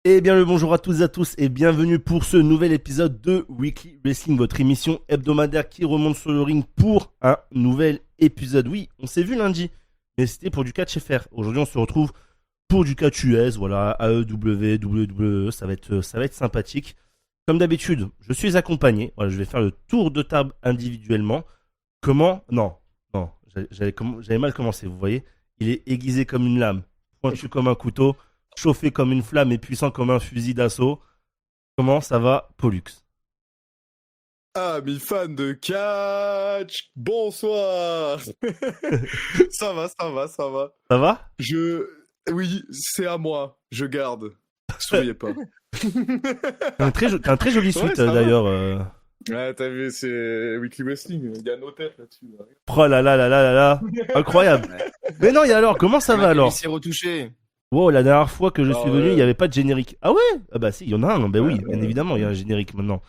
Eh bien le bonjour à toutes et à tous et bienvenue pour ce nouvel épisode de Weekly Wrestling, votre émission hebdomadaire qui remonte sur le ring pour un nouvel épisode. Oui, on s'est vu lundi, mais c'était pour du catch FR. Aujourd'hui on se retrouve pour du catch US, voilà, AEW, WWE, ça va être sympathique. Comme d'habitude, je suis accompagné, voilà, je vais faire le tour de table individuellement. Non, j'avais mal commencé, vous voyez. Il est aiguisé comme une lame, pointu comme un couteau, chauffé comme une flamme et puissant comme un fusil d'assaut. Comment ça va, Pollux? Amis fans de catch, bonsoir. Ça va. Ça va? Oui, c'est à moi, je garde. Souriez pas. T'as un très joli suit Ouais, ça va. d'ailleurs. Ouais, t'as vu, c'est Weekly Wrestling, il y a nos têtes là-dessus. Là. Oh là là là là là là. Incroyable. Mais non, et alors, comment ça va alors? Il s'est retouché. Wow, la dernière fois que je Alors, suis venu, il n'y avait pas de générique. Ah ouais? Ah bah si, il y en a un. Bah oui, bien évidemment, il y a un générique maintenant.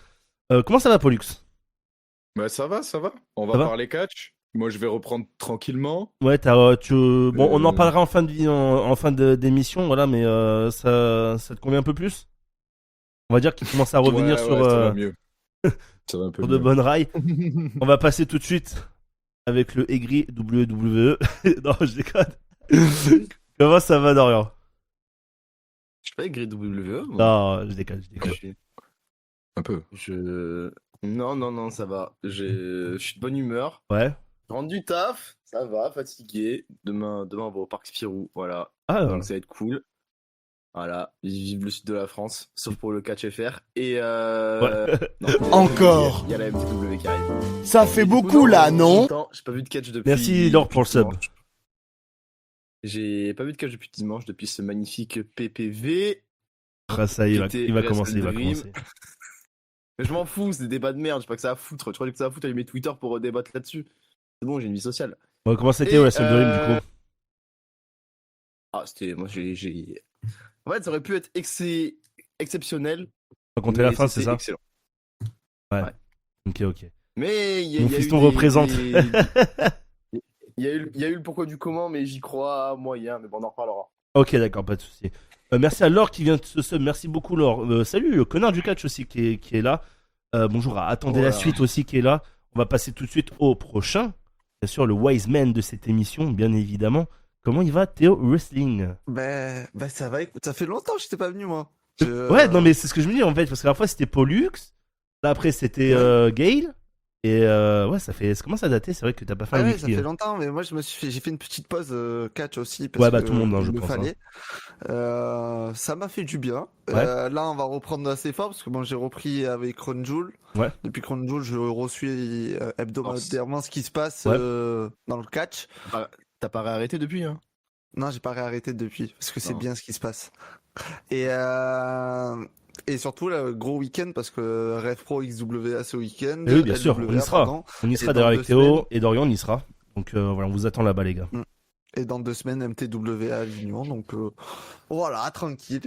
Comment ça va, Pollux? Bah ça va. On Ça va va parler catch. Moi, je vais reprendre tranquillement. Ouais, bon, on en parlera en fin d'émission, voilà, mais ça te convient un peu plus? On va dire qu'il commence à revenir Ouais, sur, ça va mieux. Ça va un peu sur de mieux. bonnes rails. On va passer tout de suite avec le aigri WWE. Non, je déconne. Comment ça va, Dorian? Je suis pas aigri WWE. moi. Non, je déconne. Je suis- Un peu. Non, ça va. Je suis de bonne humeur. Ouais. Je rentre du taf, ça va, fatigué. Demain, on va au Parc Spirou, voilà. Ah, Donc ça va être cool. Voilà, vive le sud de la France, sauf pour le catch FR. Et non, Encore. Il y a la MTW qui arrive. Ça fait Et du coup, beaucoup là, non longtemps, j'ai pas vu de catch depuis. Merci, Laure, pour le sub. dimanche. J'ai pas vu de catch depuis dimanche, depuis ce magnifique PPV. Ah, ça y est, Qui il va était commencer. WrestleDream. Mais je m'en fous, c'est des débats de merde, j'ai pas que ça à foutre. Tu crois que ça à foutre, aller mettre Twitter pour débattre là-dessus. C'est bon, j'ai une vie sociale. Ouais, comment c'était Et, WrestleDream du coup? Ah, c'était. Moi, En fait, ça aurait pu être exceptionnel. Pas compter la mais fin, c'est c'était ça? excellent. Ok. Mais il y a, Mon il y a eu fiston représente. Il y a eu le pourquoi du comment, mais j'y crois moyen. Mais bon, on en reparlera. Ok, d'accord, pas de souci. Merci à Laure qui vient de se sub. Merci beaucoup, Laure. Salut, le connard du catch aussi qui est là. Bonjour à Attendez la Voilà. suite aussi qui est là. On va passer tout de suite au prochain. Bien sûr, le wise man de cette émission, bien évidemment. Comment il va, Théo Wrestling? Ben ça va, écoute, ça fait longtemps que j'étais pas venu moi. Ouais, non, mais c'est ce que je me dis en fait, parce que la fois c'était Pollux, là après c'était Gale, et ouais, ça commence à dater, c'est vrai que t'as pas fait Ah un ouais, ça weekly. fait longtemps, mais moi j'ai fait une petite pause catch aussi parce Ouais, bah que tout le monde, hein, il je me pense. fallait. Ça m'a fait du bien. Ouais. Là, on va reprendre assez fort parce que bon, j'ai repris avec Crown Jewel. Ouais. Depuis Crown Jewel, je reçuis hebdomadairement ce qui se passe Ouais. dans le catch. T'as pas réarrêté depuis, hein? Non, j'ai pas réarrêté depuis parce que c'est Non. bien ce qui se passe. Et surtout, là, gros week-end parce que Rev Pro XWA ce week-end. Et oui, bien sûr, LWA, on y sera. pardon. On y Et sera dans d'ailleurs 2 avec Théo semaines. et Dorian, on y sera. Donc voilà, on vous attend là-bas, les gars. Et dans 2 semaines, MTW à Avignon. Donc voilà, tranquille.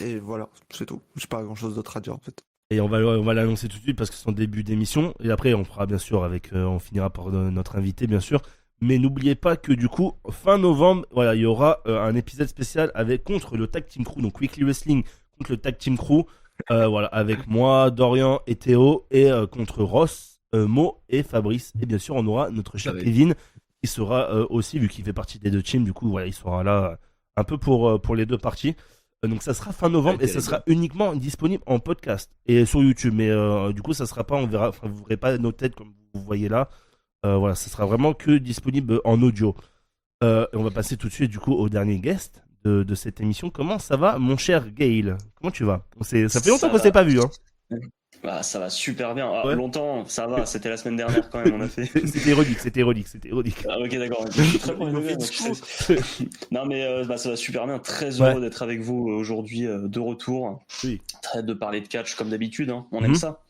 Et voilà, c'est tout. J'ai pas grand-chose d'autre à dire en fait. Et on va l'annoncer tout de suite parce que c'est son début d'émission. Et après, on fera bien sûr on finira par notre invité, bien sûr. Mais n'oubliez pas que du coup, fin novembre, voilà, il y aura un épisode spécial contre le Tag Team Crew, donc Weekly Wrestling contre le Tag Team Crew, voilà, avec moi, Dorian et Théo, et contre Ross, Mo et Fabrice. Et bien sûr, on aura notre cher Ah oui. Kevin qui sera aussi, vu qu'il fait partie des deux teams, du coup, voilà, il sera là un peu pour les deux parties. Donc ça sera fin novembre et ça sera uniquement disponible en podcast et sur YouTube. Mais du coup, ça sera pas, on verra, vous verrez pas nos têtes comme vous voyez là. Voilà, ça sera vraiment que disponible en audio. Et on va passer tout de suite du coup au dernier guest de cette émission. Comment ça va, mon cher Gale? Comment tu vas? Ça fait longtemps qu'on s'est pas vu, hein. Bah, ça va super bien. Ah, Ouais. longtemps, ça va. C'était la semaine dernière quand même, on a fait. C'était ironique. Ah, ok, d'accord. Je suis très premier degré, donc je sais. Non, mais ça va super bien. Très heureux d'être avec vous aujourd'hui, de retour. Oui. Très hâte de parler de catch comme d'habitude. Hein. On Mhm. aime ça.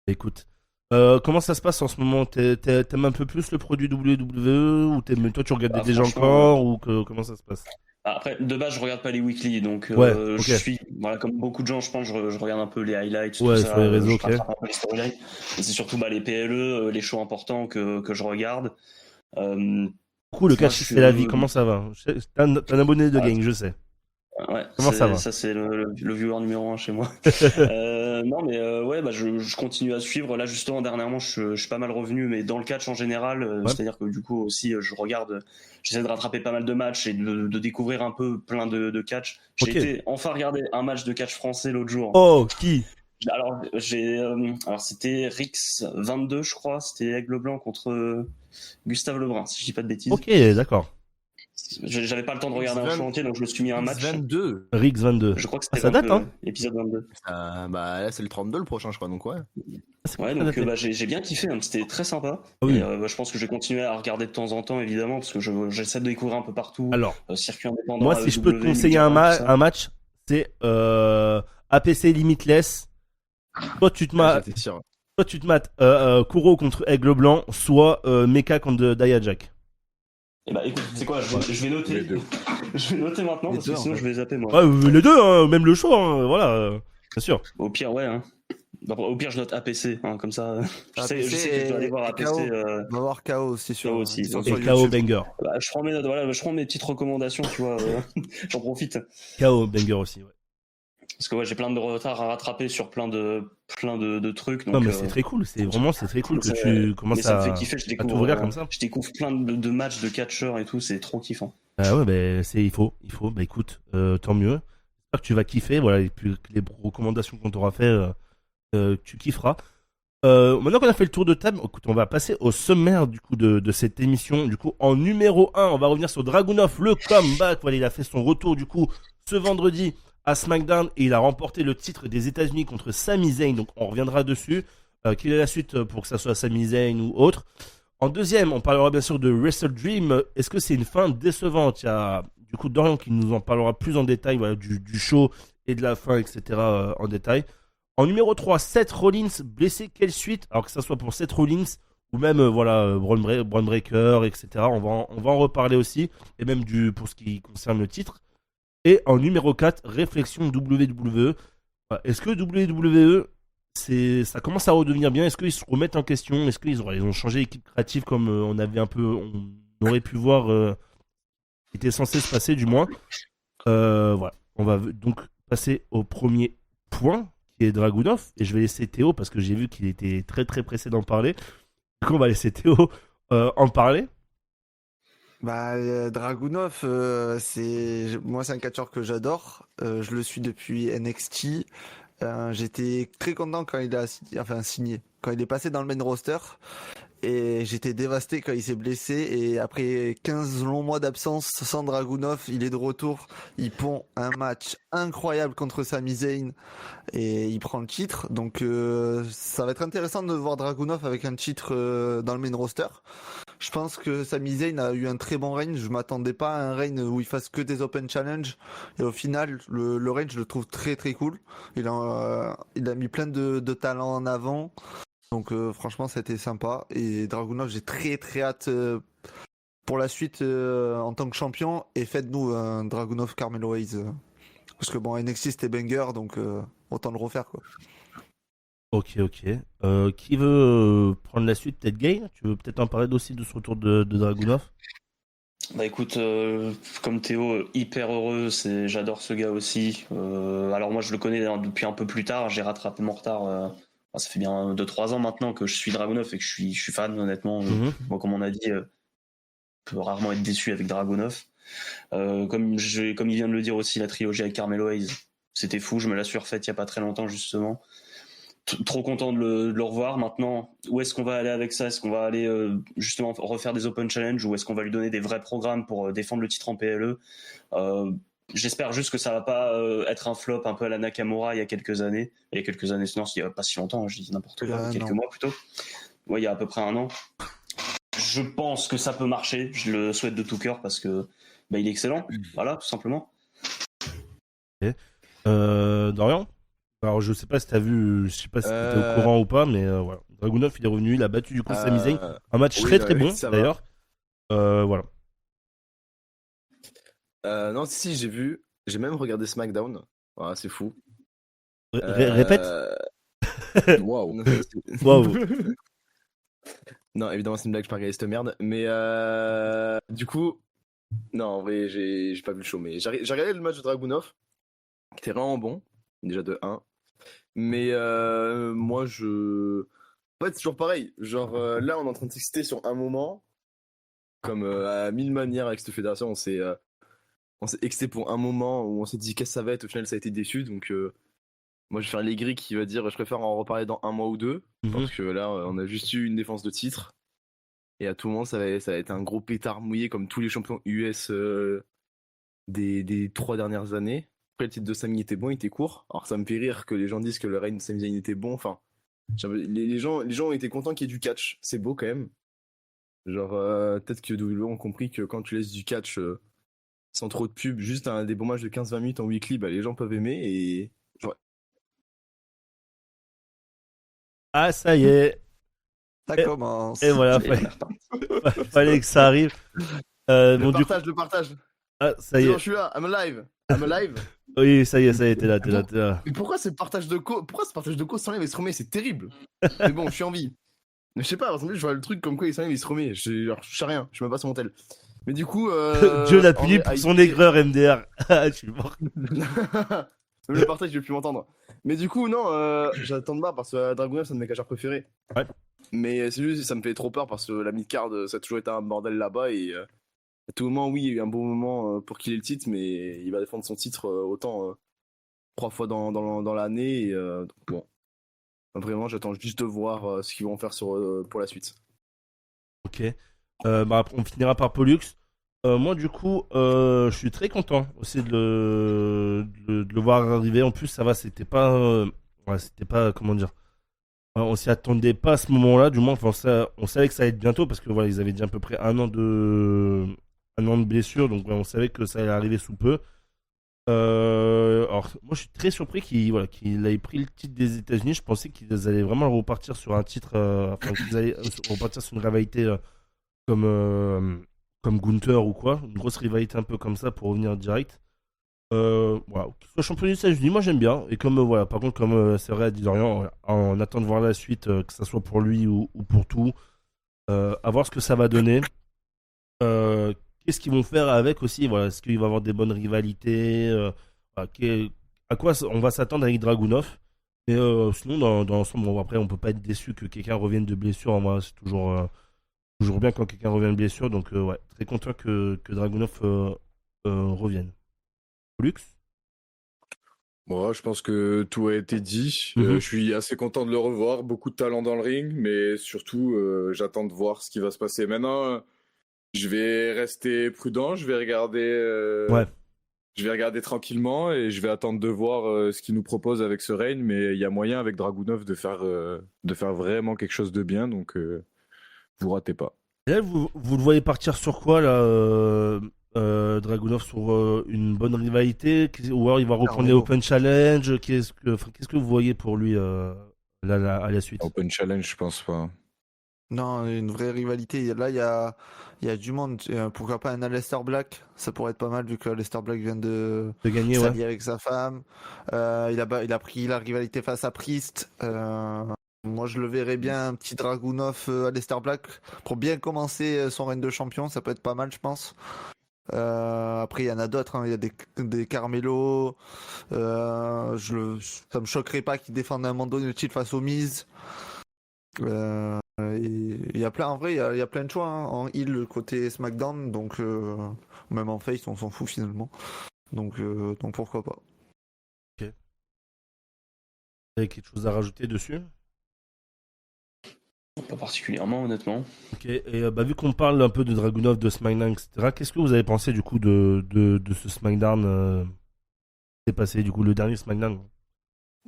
Écoute, comment ça se passe en ce moment? T'aimes un peu plus le produit WWE ou toi tu regardais Ah, déjà franchement, encore ou comment ça se passe? Après, de base, je regarde pas les weekly, donc Ouais, ok. je suis, voilà, comme beaucoup de gens, je pense, je regarde un peu les highlights, Ouais, tout sur ça, les réseaux, je ok. rattrape un peu les storylines. Et c'est surtout les PLE, les shows importants que je regarde. Du coup, le Moi, catch je c'est suis la vie, comment ça va? T'es un abonné de Ah, gang, je sais. Ouais, Comment ça va? Ça, c'est le viewer numéro 1 chez moi. Non, mais ouais, bah, je continue à suivre. Là, justement, dernièrement, je suis pas mal revenu, mais dans le catch en général, Ouais. c'est-à-dire que du coup, aussi, j'essaie de rattraper pas mal de matchs et de découvrir un peu plein de catch. J'ai Ok. été enfin regarder un match de catch français l'autre jour. Oh, qui? Alors, c'était Rix 22, je crois. C'était Aigle Blanc contre Gustave Lebrun, si je dis pas de bêtises. Ok, d'accord. J'avais pas le temps de regarder un show entier, donc je me suis mis un match. 22. Rix 22. Je crois que Ah, c'était ça date, 22, hein? épisode 22. Bah là, c'est le 32 le prochain, je crois, donc ouais. Ah, c'est Ouais, pas donc daté. bah, j'ai bien kiffé, hein, c'était très sympa. Ah oui. Et bah, je pense que je vais continuer à regarder de temps en temps, évidemment, parce que j'essaie de découvrir un peu partout. Alors, Circuit indépendant. moi, si je peux te AEW, conseiller New Japan, tout ça. un match, c'est APC Limitless. Soit tu te mates, J'étais sûr. Kuro contre Aigle Blanc, soit Mecha contre Jack. Et bah écoute, c'est quoi, je vais noter. Les deux. Je vais noter maintenant, Les parce deux, que sinon en fait. je vais zapper, moi. Ouais, les deux, hein, même le show, hein, voilà, bien sûr. Au pire, ouais. Hein. Bah, au pire, je note APC, hein, comme ça. Je sais APC que je dois aller voir et APC. KO. On va voir KO aussi sur, KO aussi, sur ok. Et YouTube. KO Banger. Bah, je prends mes notes, voilà, je prends mes petites recommandations, tu vois. J'en profite. KO Banger aussi, ouais. Parce que ouais, j'ai plein de retard à rattraper sur plein de trucs. Donc, Non, mais c'est très cool, c'est très cool que c'est- tu commences mais ça me à fait kiffer, je découvre, t'ouvrir comme ça. je découvre plein de matchs de catcheurs et tout, c'est trop kiffant. Ah ouais, bah, il faut. Bah écoute, tant mieux. J'espère que tu vas kiffer, voilà, et puis les recommandations qu'on t'aura fait, tu kifferas. Maintenant qu'on a fait le tour de table, écoute, on va passer au sommaire du coup de cette émission. Du coup, en numéro 1, on va revenir sur Dragunov, le comeback. Voilà, il a fait son retour du coup ce vendredi à SmackDown et il a remporté le titre des États-Unis contre Sami Zayn. Donc on reviendra dessus. Quelle est la suite pour que ça soit Sami Zayn ou autre? En deuxième, on parlera bien sûr de Wrestle Dream. Est-ce que c'est une fin décevante? Il y a du coup Dorian qui nous en parlera plus en détail, voilà, du show et de la fin, etc. En détail. En numéro 3, Seth Rollins blessé. Quelle suite? Alors que ça soit pour Seth Rollins ou même Braun Breaker, etc. On va en reparler aussi. Et même pour ce qui concerne le titre. Et en numéro 4, réflexion WWE. Est-ce que WWE, ça commence à redevenir bien? Est-ce qu'ils se remettent en question? Est-ce qu'ils ont changé d'équipe créative comme on aurait pu voir était censé se passer du moins? Voilà. On va donc passer au premier point qui est Dragunov et je vais laisser Théo parce que j'ai vu qu'il était très très pressé d'en parler. Du coup, on va laisser Théo en parler. Bah, Dragunov, moi c'est un catcheur que j'adore. Je le suis depuis NXT. J'étais très content quand il a signé, quand il est passé dans le main roster. Et j'étais dévasté quand il s'est blessé. Et après 15 longs mois d'absence sans Dragunov, il est de retour. Il pond un match incroyable contre Sami Zayn et il prend le titre. Donc ça va être intéressant de voir Dragunov avec un titre dans le main roster. Je pense que Sami Zayn a eu un très bon reign. Je m'attendais pas à un reign où il fasse que des Open Challenge. Et au final, le reign, je le trouve très très cool. Il a mis plein de talents en avant. Donc franchement, c'était sympa. Et Dragunov, j'ai très très hâte pour la suite en tant que champion. Et faites-nous un Dragunov Carmelo Hayes. Parce que bon, NXT c'était banger, donc autant le refaire quoi. Ok. Qui veut prendre la suite? Peut-être Gain? Tu veux peut-être en parler aussi de ce retour de Dragunov? Bah écoute, comme Théo, hyper heureux, j'adore ce gars aussi. Alors moi je le connais depuis un peu plus tard, j'ai rattrapé mon retard. Ça fait bien 2-3 ans maintenant que je suis Dragunov et que je suis fan honnêtement. Moi comme on a dit, je peux rarement être déçu avec Dragunov. Comme il vient de le dire aussi, la trilogie avec Carmelo Hayes, c'était fou, je me la suis refaite il y a pas très longtemps justement. Trop content de le revoir. Maintenant, où est-ce qu'on va aller avec ça? Est-ce qu'on va aller justement refaire des Open Challenge ou est-ce qu'on va lui donner des vrais programmes pour défendre le titre en PLE? J'espère juste que ça va pas être un flop un peu à la Nakamura il y a quelques années. Il y a quelques années, sinon il y a pas si longtemps, je dis n'importe quoi, quelques mois plutôt. Ouais, il y a à peu près un an. Je pense que ça peut marcher, je le souhaite de tout cœur parce que il est excellent, voilà, tout simplement. Okay. Dorian? Alors je sais pas si t'as vu, je sais pas si t'étais au courant ou pas, mais voilà. Dragunov il est revenu, il a battu du coup Sami Zayn. Un match très bon d'ailleurs. Voilà. Non, si, j'ai vu. J'ai même regardé SmackDown. Voilà, c'est fou. Répète. Waouh. Non, évidemment, c'est une blague, je peux regarder cette merde. Mais du coup, Non, en vrai, j'ai pas vu le show, mais j'ai regardé le match de Dragunov, qui était vraiment bon, déjà de 1. Mais moi, en fait, c'est toujours pareil. Genre, là, on est en train de s'exciter sur un moment, comme à mille manières avec cette fédération, on s'est excité pour un moment où on s'est dit qu'est-ce que ça va être, au final, ça a été déçu. Donc, moi, je vais faire l'aigri qui va dire je préfère en reparler dans un mois ou deux, parce que là, on a juste eu une défense de titre. Et à tout moment, ça va être un gros pétard mouillé comme tous les champions US des 3 dernières années. Après, le titre de Sami était bon, il était court. Alors, ça me fait rire que les gens disent que le règne de Sami Zayn était bon. Enfin, les gens ont été contents qu'il y ait du catch. C'est beau quand même. Genre, peut-être que WWE ont compris que quand tu laisses du catch sans trop de pub, juste des bons matchs de 15-20 minutes en weekly, bah, les gens peuvent aimer. Et genre, Ah, ça y est. Ça Et- commence. Et voilà, Et on est reparti. fallait que ça arrive. Bon, du coup, le partage. ah, ça C'est y bon, est. je suis là. I'm alive. I'm alive. Oui, ça y est, t'es là, t'es là, t'es là. Mais pourquoi ce partage de cause s'enlève et se remet? C'est terrible. Mais bon, je suis en vie. Mais je sais pas, par exemple, je vois le truc comme quoi il s'enlève et il se remet. Je sais rien, je suis même pas sur mon tel. Mais du coup. Dieu l'a en puni vrai, pour son aigreur, MDR. Ah, je suis mort. Même le partage, je vais plus m'entendre. Mais du coup, non, j'attends de voir parce que Dragunov, c'est un de mes cacheurs préférés. Ouais. Mais c'est juste, ça me fait trop peur parce que la mid-card, ça a toujours été un bordel là-bas et à tout moment, oui, il y a eu un bon moment pour qu'il ait le titre, mais il va défendre son titre autant 3 fois dans l'année. Et, donc, bon, vraiment, j'attends juste de voir ce qu'ils vont faire pour la suite. Ok. Bah, après, on finira par Pollux. Moi, du coup, je suis très content aussi de le voir arriver. En plus, ça va, c'était pas, comment dire, on s'y attendait pas à ce moment-là, du moins. Enfin, on savait que ça allait être bientôt parce que voilà, ils avaient dit à peu près un an de blessure, donc ouais, on savait que ça allait arriver sous peu. Alors, moi, je suis très surpris qu'il ait pris le titre des États-Unis. Je pensais qu'ils allaient vraiment repartir sur un titre, enfin, qu'ils allaient repartir sur une rivalité comme, comme Gunther ou quoi, une grosse rivalité un peu comme ça pour revenir direct. Voilà, qu'il soit champion des États-Unis, moi j'aime bien. Et comme voilà, par contre, comme c'est vrai à dit Dorian, on attend de voir la suite, que ça soit pour lui ou pour tout, à voir ce que ça va donner. Qu'est-ce qu'ils vont faire avec aussi, voilà, est-ce qu'il va y avoir des bonnes rivalités, voilà, à quoi on va s'attendre avec Dragunov. Et sinon, dans l'ensemble, bon, après, on peut pas être déçu que quelqu'un revienne de blessure. En vrai, c'est toujours bien quand quelqu'un revient de blessure. Donc, ouais, très content que Dragunov revienne. Lux. Moi, je pense que tout a été dit. Mhm. Je suis assez content de le revoir. Beaucoup de talent dans le ring, mais surtout, j'attends de voir ce qui va se passer. Maintenant, je vais rester prudent. Ouais. Je vais regarder tranquillement et je vais attendre de voir ce qu'il nous propose avec ce règne. Mais il y a moyen avec Dragunov de faire vraiment quelque chose de bien. Donc, vous ratez pas. Et là, vous le voyez partir sur quoi, là, Dragunov, sur une bonne rivalité, ou alors il va reprendre les Carmelo. Open Challenge. Qu'est-ce que vous voyez pour lui à la suite? Open Challenge, je pense pas. Non, une vraie rivalité. Là, il y a du monde. Pourquoi pas un Aleister Black? Ça pourrait être pas mal vu que Aleister Black vient de De gagner, ouais. s'allier avec sa femme. Il a pris la rivalité face à Priest. Moi, je le verrais bien, un petit Dragunov Aleister Black pour bien commencer son règne de champion. Ça peut être pas mal, je pense. Après, il y en a d'autres, hein. Il y a des Carmelo. Ça me choquerait pas qu'ils défendent un Mando United face aux Miz. Il y a plein, en vrai, il y a plein de choix, hein. En heel côté SmackDown, donc même en face, on s'en fout finalement. Donc pourquoi pas. Vous avez quelque chose à rajouter dessus? Pas particulièrement, honnêtement. Ok, et bah, vu qu'on parle un peu de Dragunov, de SmackDown, etc., qu'est-ce que vous avez pensé du coup de ce SmackDown qui s'est passé, du coup, le dernier SmackDown?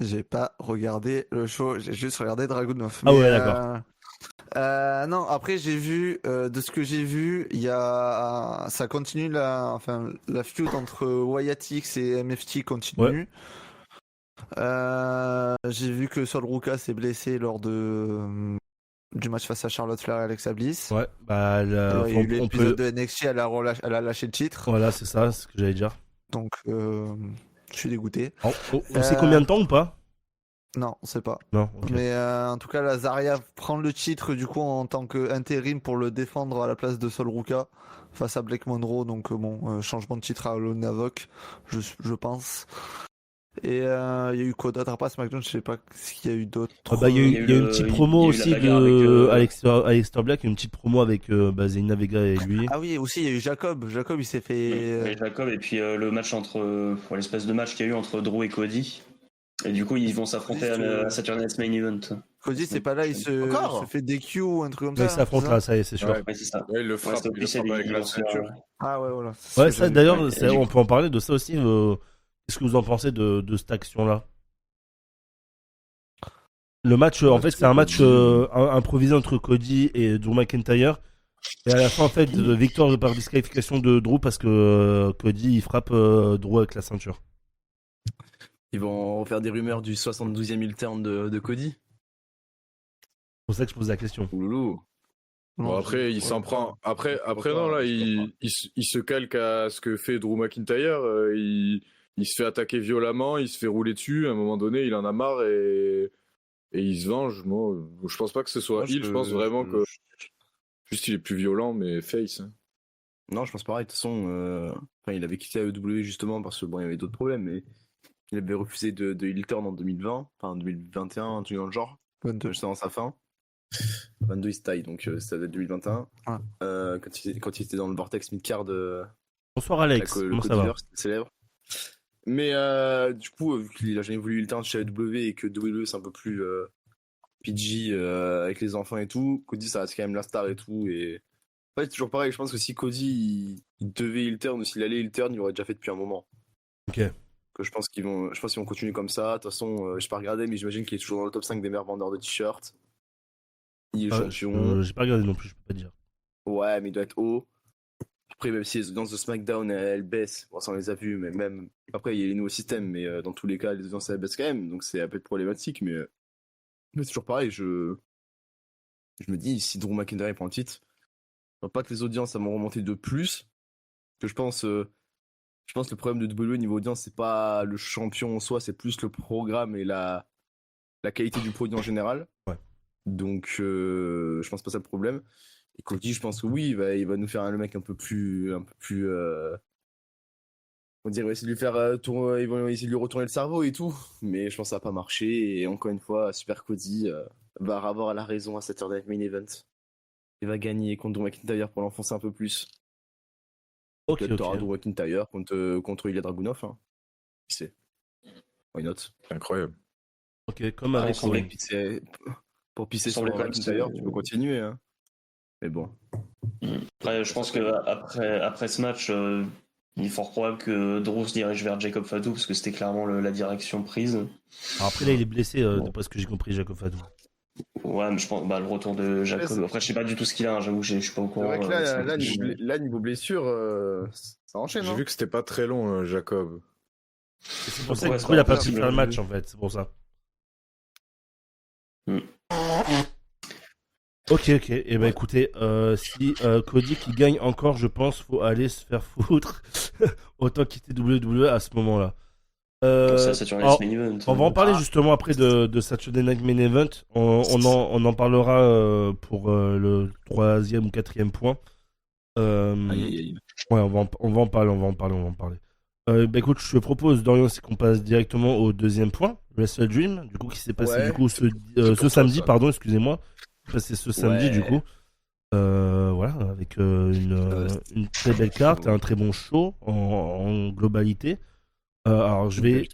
J'ai pas regardé le show, j'ai juste regardé Dragunov. Ah Mais, ouais, d'accord. non, après j'ai vu, de ce que j'ai vu, ça continue la feud entre Wyatt X et MFT continue. J'ai vu que Sol Ruka s'est blessé lors du match face à Charlotte Flair et Alexa Bliss. Ouais, bah, Il y a eu on l'épisode peut. de NXT, elle a lâché le titre. Voilà, c'est ça, c'est ce que j'allais dire. Donc, je suis dégoûté. On sait combien de temps ou pas? Non, on sait pas. Non, ok. Mais en tout cas, Lazaria prend le titre du coup en tant qu'intérim pour le défendre à la place de Sol Ruka face à Blake Monroe. Donc changement de titre à Lonavok, je pense. Et il y a eu quoi d'autre après SmackDown? Je sais pas ce qu'il y a eu d'autre. Il y a eu une petite promo il y a eu aussi la bagarre de avec, Aleister Black, une petite promo avec Zelina Vega et lui. Ah oui, aussi il y a eu Jacob. Jacob, il s'est fait. et Jacob, et puis le match l'espèce de match qu'il y a eu entre Drew et Cody. Et du coup, ils vont s'affronter à Saturday Night's Main Event. Cody, c'est pas là, il Encore se fait DQ ou un truc comme Mais ça. ils s'affrontent c'est là, ça ça y est, c'est sûr. Ouais, Ouais, c'est ça. ouais, il le frappe, c'était il le officiel, frappe avec ils la vont se faire, ceinture. Ah ouais, voilà. Ouais, ça d'ailleurs, Ouais, ça, et du on coup- peut en parler de ça aussi. Qu'est-ce que vous en pensez de cette action-là? Le match, en fait, c'est un match improvisé entre Cody et Drew McIntyre. Et à la fin, en fait, victoire par disqualification de Drew parce que Cody il frappe Drew avec la ceinture. Ils vont refaire des rumeurs du 72e heel turn de Cody. C'est pour ça que je pose la question. Ouloulou. Bon, Non, après, il s'en prend. Après, non, là, il se calque à ce que fait Drew McIntyre. Il se fait attaquer violemment, il se fait rouler dessus. À un moment donné, il en a marre et il se venge. Moi, je pense pas que ce soit Moi, heel. Je pense vraiment que juste il est plus violent, mais face. Hein. Non, je pense pareil. De toute façon, enfin, il avait quitté AEW justement parce que bon, il y avait d'autres problèmes, mais il avait refusé de heel turn en 2020, enfin 2021, un truc dans le genre, 22. juste avant sa fin. 22 il se taille, donc ça doit être 2021. Ouais. Quand il était dans le Vortex Midcard, Bonsoir Alex, le comment ça va? Codiverse, c'était célèbre. Mais du coup, vu qu'il a jamais voulu heel turn chez AEW et que WWE c'est un peu plus PG avec les enfants et tout, Cody ça reste quand même la star et tout. Et en fait, toujours pareil, je pense que si Cody il devait heel turn ou s'il allait heel turn, il aurait déjà fait depuis un moment. Ok. Que je pense qu'ils vont continuer comme ça. De toute façon, je n'ai pas regardé, mais j'imagine qu'il est toujours dans le top 5 des meilleurs vendeurs de t-shirts. Il est champion. J'ai pas regardé non plus, je peux pas dire. Ouais, mais il doit être haut. Après, même si les audiences de SmackDown elles baissent, bon, ça on les a vues, mais même après il y a les nouveaux systèmes, mais dans tous les cas les audiences elles baissent quand même, donc c'est un peu problématique. Mais c'est toujours pareil. Je me dis si Drew McIntyre prend le titre, pas que les audiences ça vont remonter de plus. Que je pense que le problème de WWE niveau audience c'est pas le champion en soi, c'est plus le programme et la qualité du produit en général. Ouais. Donc, je pense pas ça le problème. Et Cody, je pense que oui, il va nous faire le mec un peu plus, on dirait, il va essayer de lui faire ils vont essayer de lui retourner le cerveau et tout. Mais je pense que ça va pas marcher. Et encore une fois, Super Cody va avoir la raison à Saturday Night Main Event. Il va gagner contre Drew McIntyre pour l'enfoncer un peu plus. Ok, Peut-être t'auras ok. Drew McIntyre contre Ilya Dragunov. Hein. Qui sait? Why not? C'est incroyable. Ok, comme Ah, avec il semblait Owen. Pour pisser Il sur semblait quand même McIntyre, que- tu peux continuer. Hein. Mais bon. Après, je pense que après ce match, il est fort probable que Drew se dirige vers Jacob Fatu parce que c'était clairement la direction prise. Alors après là il est blessé, d'après ce que j'ai compris, Jacob Fatu. Ouais, mais je pense le retour de Jacob. Après, je sais pas du tout ce qu'il a, hein, j'avoue que je suis pas au C'est courant. vrai que euh, là, niveau blessure, ça enchaîne. J'ai Hein. vu que c'était pas très long, Jacob. Et c'est pour ça Ouais, que du c'est coup il a pas pas pu possible. faire le match en fait, c'est pour ça. Hmm. Ok, et ben écoutez, si Cody qui gagne encore, je pense, faut aller se faire foutre. Autant quitter WWE à ce moment-là. Donc ça, c'est sur alors, Main Event. on va en parler justement après de Saturday Night Main Event. On en parlera pour le 3e ou 4e point. Aïe, aïe, aïe. Ouais, on va en parler. Bah écoute, je te propose, Dorian, c'est qu'on passe directement au 2e point, Wrestle Dream, du coup, qui s'est passé Ouais. du coup ce pour samedi, ça. pardon, excusez-moi. Passé ce samedi, Ouais. du coup. Voilà, avec une très belle carte, un très bon show en globalité. Alors, je vais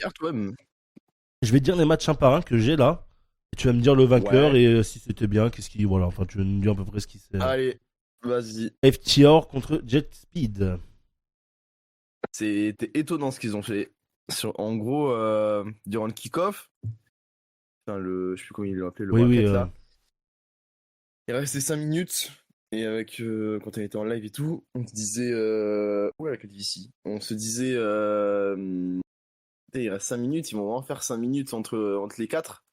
dire les matchs un par un que j'ai là. Et tu vas me dire le vainqueur Ouais. et si c'était bien, qu'est-ce qui. Voilà, enfin, tu vas me dire à peu près ce qui s'est. Allez, vas-y. FTR contre Jet Speed. C'était étonnant ce qu'ils ont fait. En gros, durant le kick-off, enfin, je sais plus comment il l'a appelé, le Oui, bracket oui. là. Il restait 5 minutes. Et avec quand on était en live et tout, on se disait. Ouais, avec le DVC. On se disait. Il reste 5 minutes, ils vont vraiment faire 5 minutes entre les 4.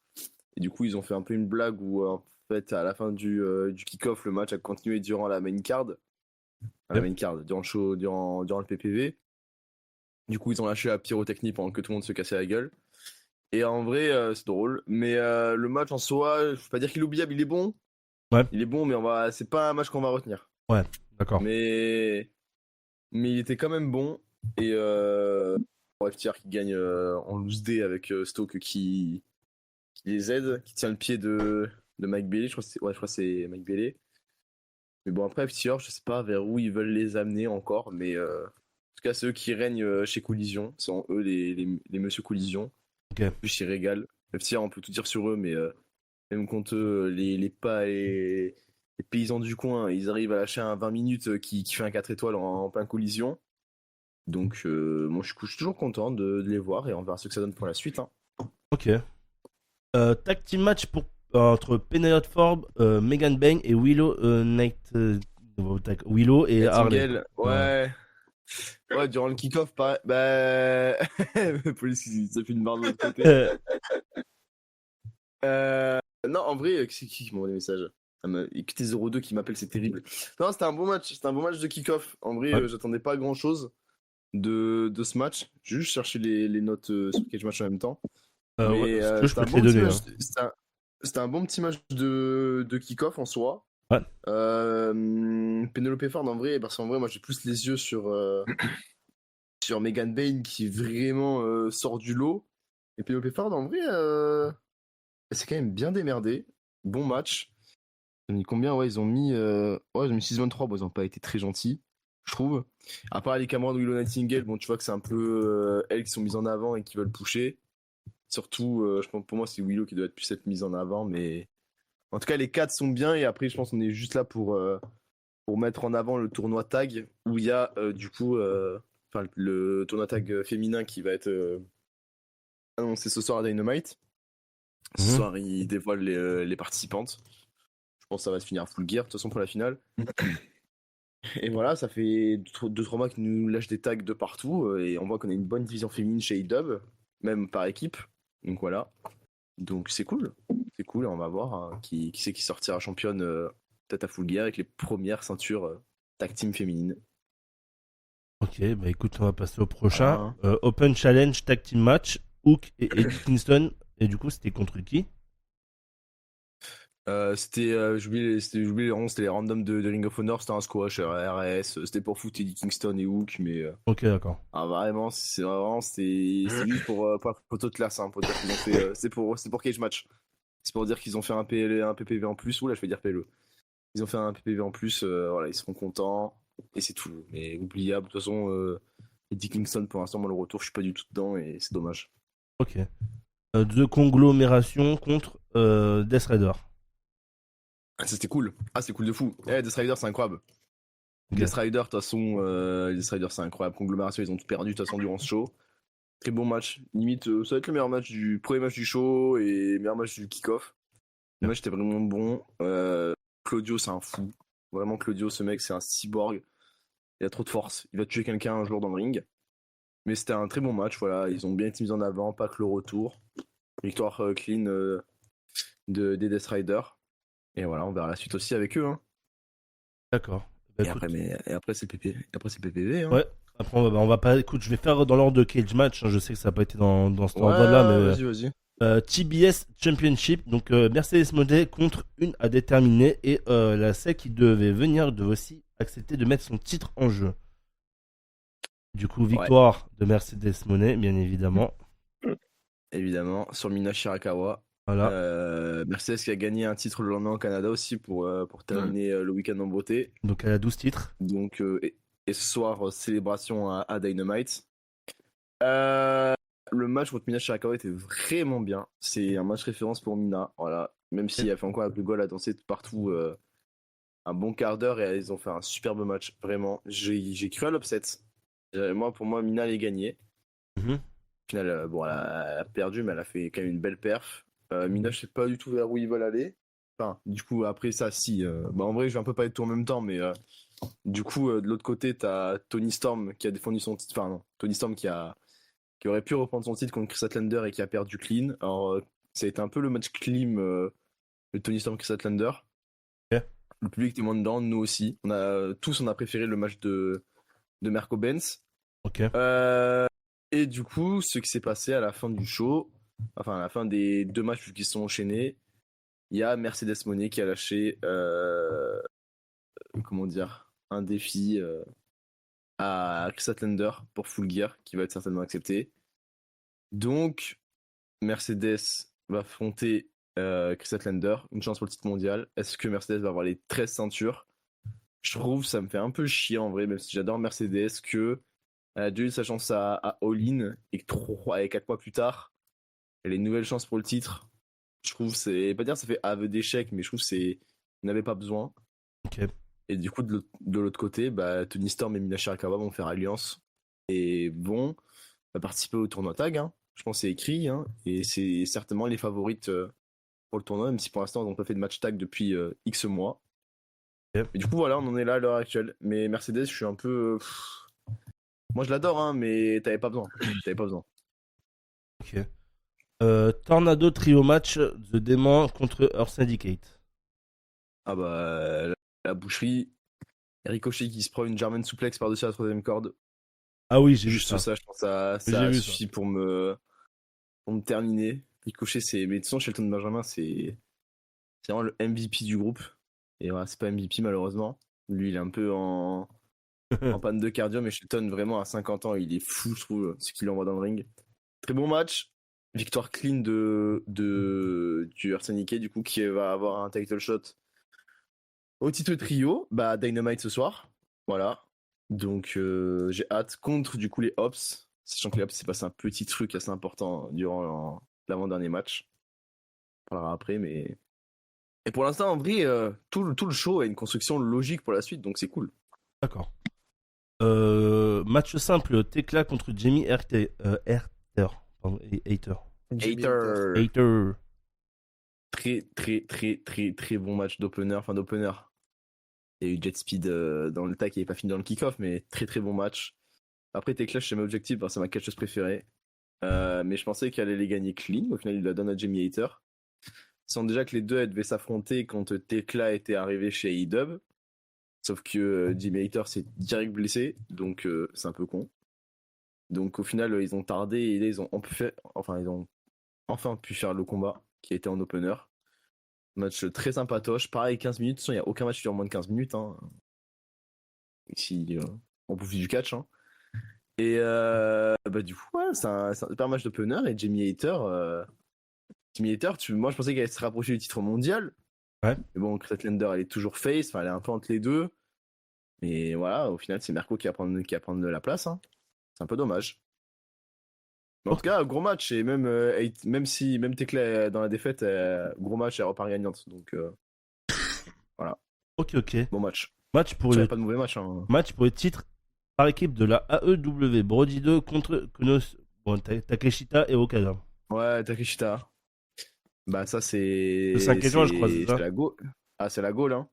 Et du coup, ils ont fait un peu une blague où, en fait, à la fin du kick-off, le match a continué durant la main card. La main card, durant le show, durant le PPV. Du coup, ils ont lâché la pyrotechnie pendant que tout le monde se cassait la gueule. Et en vrai, c'est drôle. Mais le match en soi, je peux pas dire qu'il est oubliable, il est bon. Ouais. Il est bon, mais c'est pas un match qu'on va retenir. D'accord. Mais il était quand même bon. Et FTR qui gagne en loose day avec Stoke qui les aide, qui tient le pied de Mike Bailey. Je crois que c'est Mike Bailey. Mais bon, après FTR, je sais pas vers où ils veulent les amener encore. Mais en tout cas, c'est eux qui règnent chez Collision. C'est eux les Monsieur Collision. Ok. En plus, ils régalent. FTR, on peut tout dire sur eux, mais même contre eux, les paysans du coin, ils arrivent à lâcher un 20 minutes qui fait un 4 étoiles en plein collision. Donc, moi, je suis toujours content de les voir et on verra ce que ça donne pour la suite. Hein. Ok. Tag team match entre Penelope Ford, Megan Bain et Willow Knight. Willow et Harley. Nightingale, ouais. Ouais, durant le kick-off, pareil. Bah. Police, ça fait une barre de l'autre côté. Non, en vrai, c'est qui m'a envoyé des messages? Écoutez 02 qui m'appelle, c'est terrible. Non, c'était un bon match. C'était un bon match de kick-off. En vrai, Ouais. j'attendais pas grand-chose de ce match. J'ai juste cherché les notes sur Cage Match en même temps. Ouais, si tu veux, je c'était peux un te bon les petit donner. match. Hein. C'était un bon petit match de kick-off en soi. Ouais. Penelope Ford en vrai, parce qu'en vrai, moi j'ai plus les yeux sur Megan Bain qui vraiment sort du lot. Et Penelope Ford en vrai, elle s'est quand même bien démerdée. Bon match. Ils ont mis combien? Ouais, ils ont mis 6-23. Bon, ils ont pas été très gentils, je trouve. À part les camarades de Willow Nightingale, bon, tu vois que c'est un peu elles qui sont mises en avant et qui veulent pusher. Surtout, je pense pour moi, c'est Willow qui doit être plus être mise en avant, mais en tout cas, les 4 sont bien. Et après, je pense qu'on est juste là pour mettre en avant le tournoi tag où il y a du coup le tournoi tag féminin qui va être annoncé ce soir à Dynamite. Ce Mhm. soir, ils dévoilent les participantes. Je pense que ça va se finir full gear de toute façon pour la finale. Et voilà, ça fait 2-3 mois qu'ils nous lâchent des tags de partout et on voit qu'on a une bonne division féminine chez AEW, même par équipe. Donc voilà. Donc c'est cool. C'est cool et on va voir hein, qui c'est qui sortira championne peut-être à full gear avec les premières ceintures tag team féminines. Ok, bah écoute, on va passer au prochain. Voilà. Open Challenge Tag Team Match. Hook et Eddie Kingston. Et du coup, c'était contre qui? J'ai oublié les rangs, c'était les randoms de Ring of Honor, c'était un squash, RS, c'était pour foutre Eddie Kingston et Hook, mais Ok, d'accord. vraiment, c'est juste pour la photo de classe, hein, pour dire qu'ils ont fait, c'est pour Cage Match. C'est pour dire qu'ils ont fait un PPV en plus, ou là je vais dire PLE. Ils ont fait un PPV en plus, voilà, ils seront contents, et c'est tout. Mais oubliable, de toute façon, Eddie Kingston, pour l'instant, moi le retour, je suis pas du tout dedans, et c'est dommage. Ok. Deux conglomérations contre Death Rider. Ah, ça, c'était cool. Ah, c'est cool de fou. Death Rider, c'est incroyable. Ok. Death Rider, de toute façon, Death Rider, c'est incroyable. Conglomération, ils ont tout perdu de toute façon durant ce show. Très bon match. Limite, ça va être le meilleur match du premier match du show et meilleur match du kick-off. Le match était vraiment bon. Claudio, c'est un fou. Vraiment, Claudio, ce mec, c'est un cyborg. Il a trop de force. Il va tuer quelqu'un un jour dans le ring. Mais c'était un très bon match. Voilà, ils ont bien été mis en avant, pas que le retour. Victoire clean des Death Rider. Et voilà, on verra la suite aussi avec eux. Hein. D'accord. Bah, Et, écoute, après, c'est PPV. Hein. ouais. Après, on va pas. Écoute, je vais faire dans l'ordre de Cage Match. Hein. Je sais que ça n'a pas été dans cet Ouais, ordre-là, mais. vas-y. TBS Championship, donc Mercedes Moné contre une à déterminer et celle qui devait venir devait aussi accepter de mettre son titre en jeu. Du coup, victoire de Mercedes Moné, bien évidemment. Évidemment, sur Mina Shirakawa. Voilà. Mercedes qui a gagné un titre le lendemain au Canada aussi pour terminer le week-end en beauté. Donc elle a 12 titres. Donc, et ce soir, célébration à Dynamite. Le match contre Mina Shirakawa était vraiment bien. C'est un match référence pour Mina. Voilà. Même si elle fait encore un peu goal à danser de partout un bon quart d'heure et ils ont fait un superbe match. Vraiment. J'ai cru à l'upset. Pour moi, Mina allait gagner. Mhm. Au final, bon, elle a perdu, mais elle a fait quand même une belle perf. Mina, je sais pas du tout vers où ils veulent aller. Enfin, du coup, après ça, si. En vrai, je vais un peu parler de tout en même temps, mais du coup, de l'autre côté, t'as Tony Storm qui a défendu son titre. Enfin, non, Tony Storm qui aurait pu reprendre son titre contre Chris Statlander et qui a perdu clean. Alors, ça a été un peu le match clean de Tony Storm Chris Statlander. Ok. Le public était moins dedans, nous aussi. On a préféré le match de Merco Benz. Ok. Et du coup, ce qui s'est passé à la fin du show, enfin à la fin des 2 matchs qui se sont enchaînés, il y a Mercedes Moné qui a lâché, comment dire, un défi à Chris Statlander pour Full Gear, qui va être certainement accepté. Donc, Mercedes va affronter Chris Statlander, une chance pour le titre mondial. Est-ce que Mercedes va avoir les 13 ceintures? Je trouve ça me fait un peu chier en vrai, même si j'adore Mercedes, que elle a déjà eu sa chance à All-in et que 4 mois plus tard, elle a une nouvelle chance pour le titre. Je trouve c'est pas dire que ça fait aveu d'échec, mais je trouve c'est n'avait pas besoin. Ok. Et du coup de l'autre côté, bah, Tony Storm et Mina Shirakawa vont faire alliance et vont participer au tournoi tag. Hein. Je pense que c'est écrit hein, et c'est certainement les favorites pour le tournoi, même si pour l'instant ils n'ont pas fait de match tag depuis X mois. Yep. Et du coup voilà, on en est là à l'heure actuelle. Mais Mercedes, je suis un peu moi je l'adore hein, mais t'avais pas besoin. T'avais pas besoin. Ok. Tornado Trio match The Demon contre Earth Syndicate. Ah bah la boucherie, Ricochet qui se prend une German suplex par-dessus la 3ème corde. Ah oui, j'ai vu Juste ça. ça, je pense que J'ai ça vu suffit pour me terminer. Ricochet, c'est. Mais de toute façon, Shelton Benjamin, c'est vraiment le MVP du groupe. Et voilà, c'est pas MVP malheureusement. Lui, il est un peu en panne de cardio, mais Shelton, vraiment, à 50 ans, il est fou, je trouve, ce qu'il envoie dans le ring. Très bon match. Victoire clean du Arsenic, du coup, qui va avoir un title shot au titre trio. Bah, Dynamite ce soir. Voilà. Donc, j'ai hâte contre, du coup, les Ops. Sachant que les Ops, c'est passé un petit truc assez important durant l'avant-dernier match. On parlera après, mais. Et pour l'instant, en vrai, tout le show a une construction logique pour la suite, donc c'est cool. D'accord. Match simple, Tekla contre Jamie Hater. Pardon, Hater. Jimmy Hater. Hater. Très bon match d'opener. Enfin, d'opener. Il y a eu Jet Speed dans le tag qui n'avait pas fini dans le kick-off, mais très bon match. Après, Tekla, c'est mes objectifs, c'est ma catcheuse préférée. Mais je pensais qu'elle allait les gagner clean. Au final, il la donne à Jamie Hater. Sans déjà que les deux elles devaient s'affronter quand Tekla était arrivé chez AEW. Sauf que Jamie Hater s'est direct blessé, donc c'est un peu con. Donc au final, ils ont tardé et là, ils ont enfin pu faire le combat qui a été en opener. Match très sympatoche, pareil 15 minutes, il n'y a aucun match qui dure moins de 15 minutes. Hein. Si on bouffe du catch. Hein. Et bah du coup, ouais, c'est un super match d'opener et Jamie Hater, moi je pensais qu'elle allait se rapprocher du titre mondial. Ouais. Mais bon, Chris Statlander, elle est toujours face, elle est un peu entre les deux. Mais voilà, au final, c'est Merco qui va prendre de la place. Hein. C'est un peu dommage. Mais en tout cas, gros match. Et même Tekla est dans la défaite, gros match, elle repart gagnante. Donc voilà, Ok. bon match. Match pour Il n'y le a pas de mauvais match. Hein. match pour le titre par équipe de la AEW. Brody 2 contre Konos... Takeshita et Okada. Ouais, Takeshita. Bah ça, c'est... Le 5 juin, je crois, c'est ça. la go. Ah, c'est la goal, hein.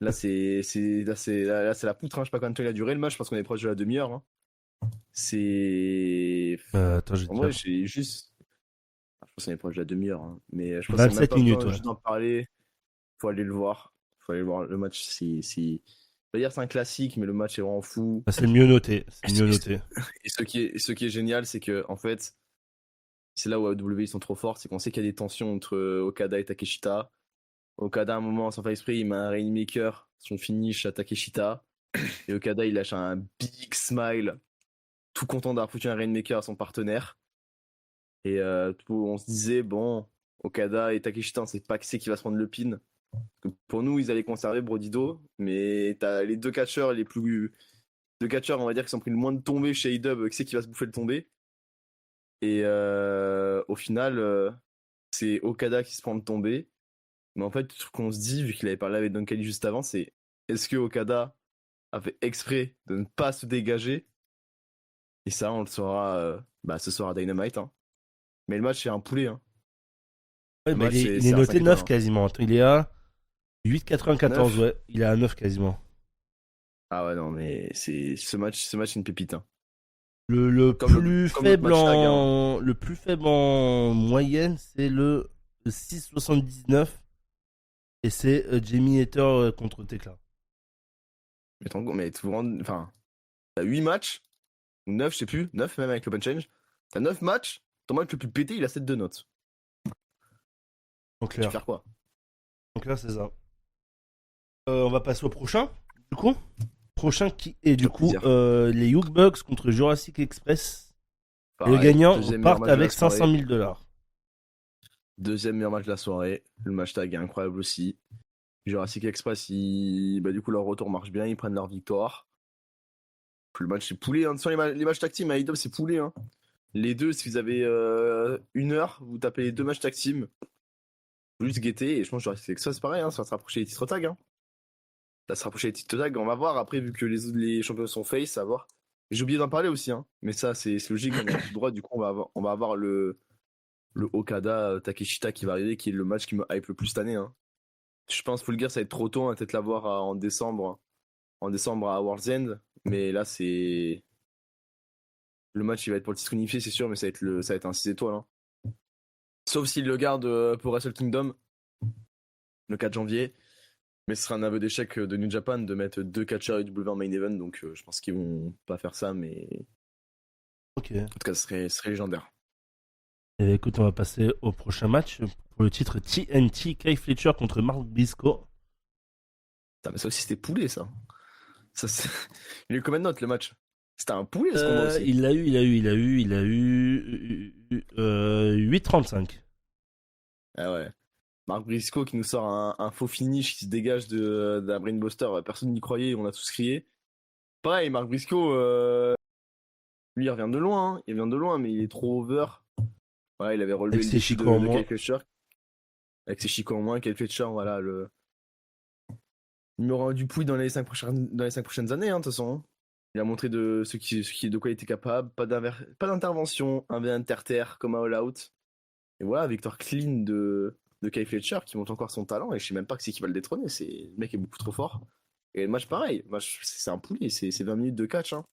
Là, c'est la poutre. Hein. Je sais pas combien de temps il a duré le match parce qu'on est proche de la demi-heure. Hein. C'est. Attends, je vais te Moi, dire. j'ai juste. Je pense qu'on est proche de la demi-heure. Hein. Mais je pense 27 même pas minutes, besoin ouais. juste d'en parler. Faut aller le voir. Faut aller le voir. Le match, je vais dire c'est un classique, mais le match est vraiment fou. Ah, c'est le mieux noté. C'est le mieux noté. Et ce qui est génial, c'est que en fait, c'est là où AEW ils sont trop forts, c'est qu'on sait qu'il y a des tensions entre Okada et Takeshita. Okada, à un moment, sans faire exprès, il met un Rainmaker, son finish à Takeshita. Et Okada, il lâche un big smile, tout content d'avoir foutu un Rainmaker à son partenaire. Et on se disait, bon, Okada et Takeshita, on sait pas qui c'est qui va se prendre le pin. Pour nous, ils allaient conserver Brodido, mais t'as les deux catcheurs deux catcheurs, on va dire, qui sont pris le moins de tombées chez AEW, qui c'est qui va se bouffer le tombé. Et au final, c'est Okada qui se prend le tombé. Mais en fait, ce qu'on se dit, vu qu'il avait parlé avec Don Callis juste avant, c'est est-ce que Okada a fait exprès de ne pas se dégager? Et ça, on le saura ce soir à Dynamite. Hein. Mais le match, c'est un poulet. Hein. Ouais, bah, match, il est c'est un noté 5 9 étoiles, quasiment. Attends, il est à 8,94, 9. ouais. Il est à 9 quasiment. Ah ouais, non, mais ce match, c'est une pépite. Hein. Le Comme plus comme faible match tag, en le plus faible en moyenne, c'est le 6,79 et c'est Jamie Hater contre Tekla. Mais tu vous rends... Enfin, t'as 8 matchs, ou 9, je sais plus, 9 même avec l'Open Change. T'as 9 matchs, Ton match le plus pété, il a 7 de notes. En Tu vas clair. faire quoi? Donc là, c'est ça. On va passer au prochain, du coup. Prochain qui est, du Sur coup, plaisir. les Young Bucks contre Jurassic Express. Et le Pareil, gagnant deuxième meilleur part match de la avec soirée. 500 000 $. Deuxième meilleur match de la soirée. Le match tag est incroyable aussi. Jurassic Express, du coup, leur retour marche bien. Ils prennent leur victoire. Puis le match, c'est poulet. Hein. De toute façon, les matchs tag team à AEW, c'est poulet. Hein. Les deux, si vous avez 1 heure, vous tapez les 2 matchs tag team. Faut juste guetter. Et je pense que Jurassic Express, c'est pareil. Hein. Ça va se rapprocher des titres tag. Hein. Ça va se rapprocher des titres tag. On va voir après, vu que les champions sont face, à voir. J'ai oublié d'en parler aussi. Hein. Mais ça, c'est logique. On est tout droit. Du coup, on va avoir le Okada Takeshita qui va arriver, qui est le match qui me hype le plus cette année. Hein. Je pense Full Gear ça va être trop tôt, on va peut-être l'avoir en décembre à World's End, mais là c'est le match il va être pour le titre unifié c'est sûr, mais ça va être un 6 étoiles. Hein. Sauf s'il le garde pour Wrestle Kingdom le 4 janvier, mais ce sera un aveu d'échec de New Japan de mettre 2 catcheurs UW en main event, donc je pense qu'ils vont pas faire ça, mais Ok. en tout cas ce serait légendaire. Et écoute, on va passer au prochain match pour le titre TNT. Kyle Fletcher contre Mark Briscoe. Putain, mais ça aussi c'était poulet ça. Il a eu combien de notes le match? C'était un poulet ce combat aussi. Il a eu 8,35. Ah ouais. Mark Briscoe qui nous sort un faux finish qui se dégage d'un brainbuster. Personne n'y croyait, on a tous crié. Pareil, Mark Briscoe, lui il revient de loin. Hein. Il vient de loin, mais il est trop over. Ouais, il avait relevé Avec le ses défi chicots en de moins. Kyle Fletcher. Avec ses chicots en moins, Kyle Fletcher, voilà, le numéro 1 du Pouille dans les 5 prochaines années, hein, de toute façon. Il a montré de quoi il était capable. Pas d'intervention, un V1 terre comme un all-out. Et voilà, victoire clean de Kyle Fletcher qui montre encore son talent. Et je sais même pas que c'est qui va le détrôner. Le mec est beaucoup trop fort. Et le match, pareil. C'est un poulet. C'est 20 minutes de catch. Hein.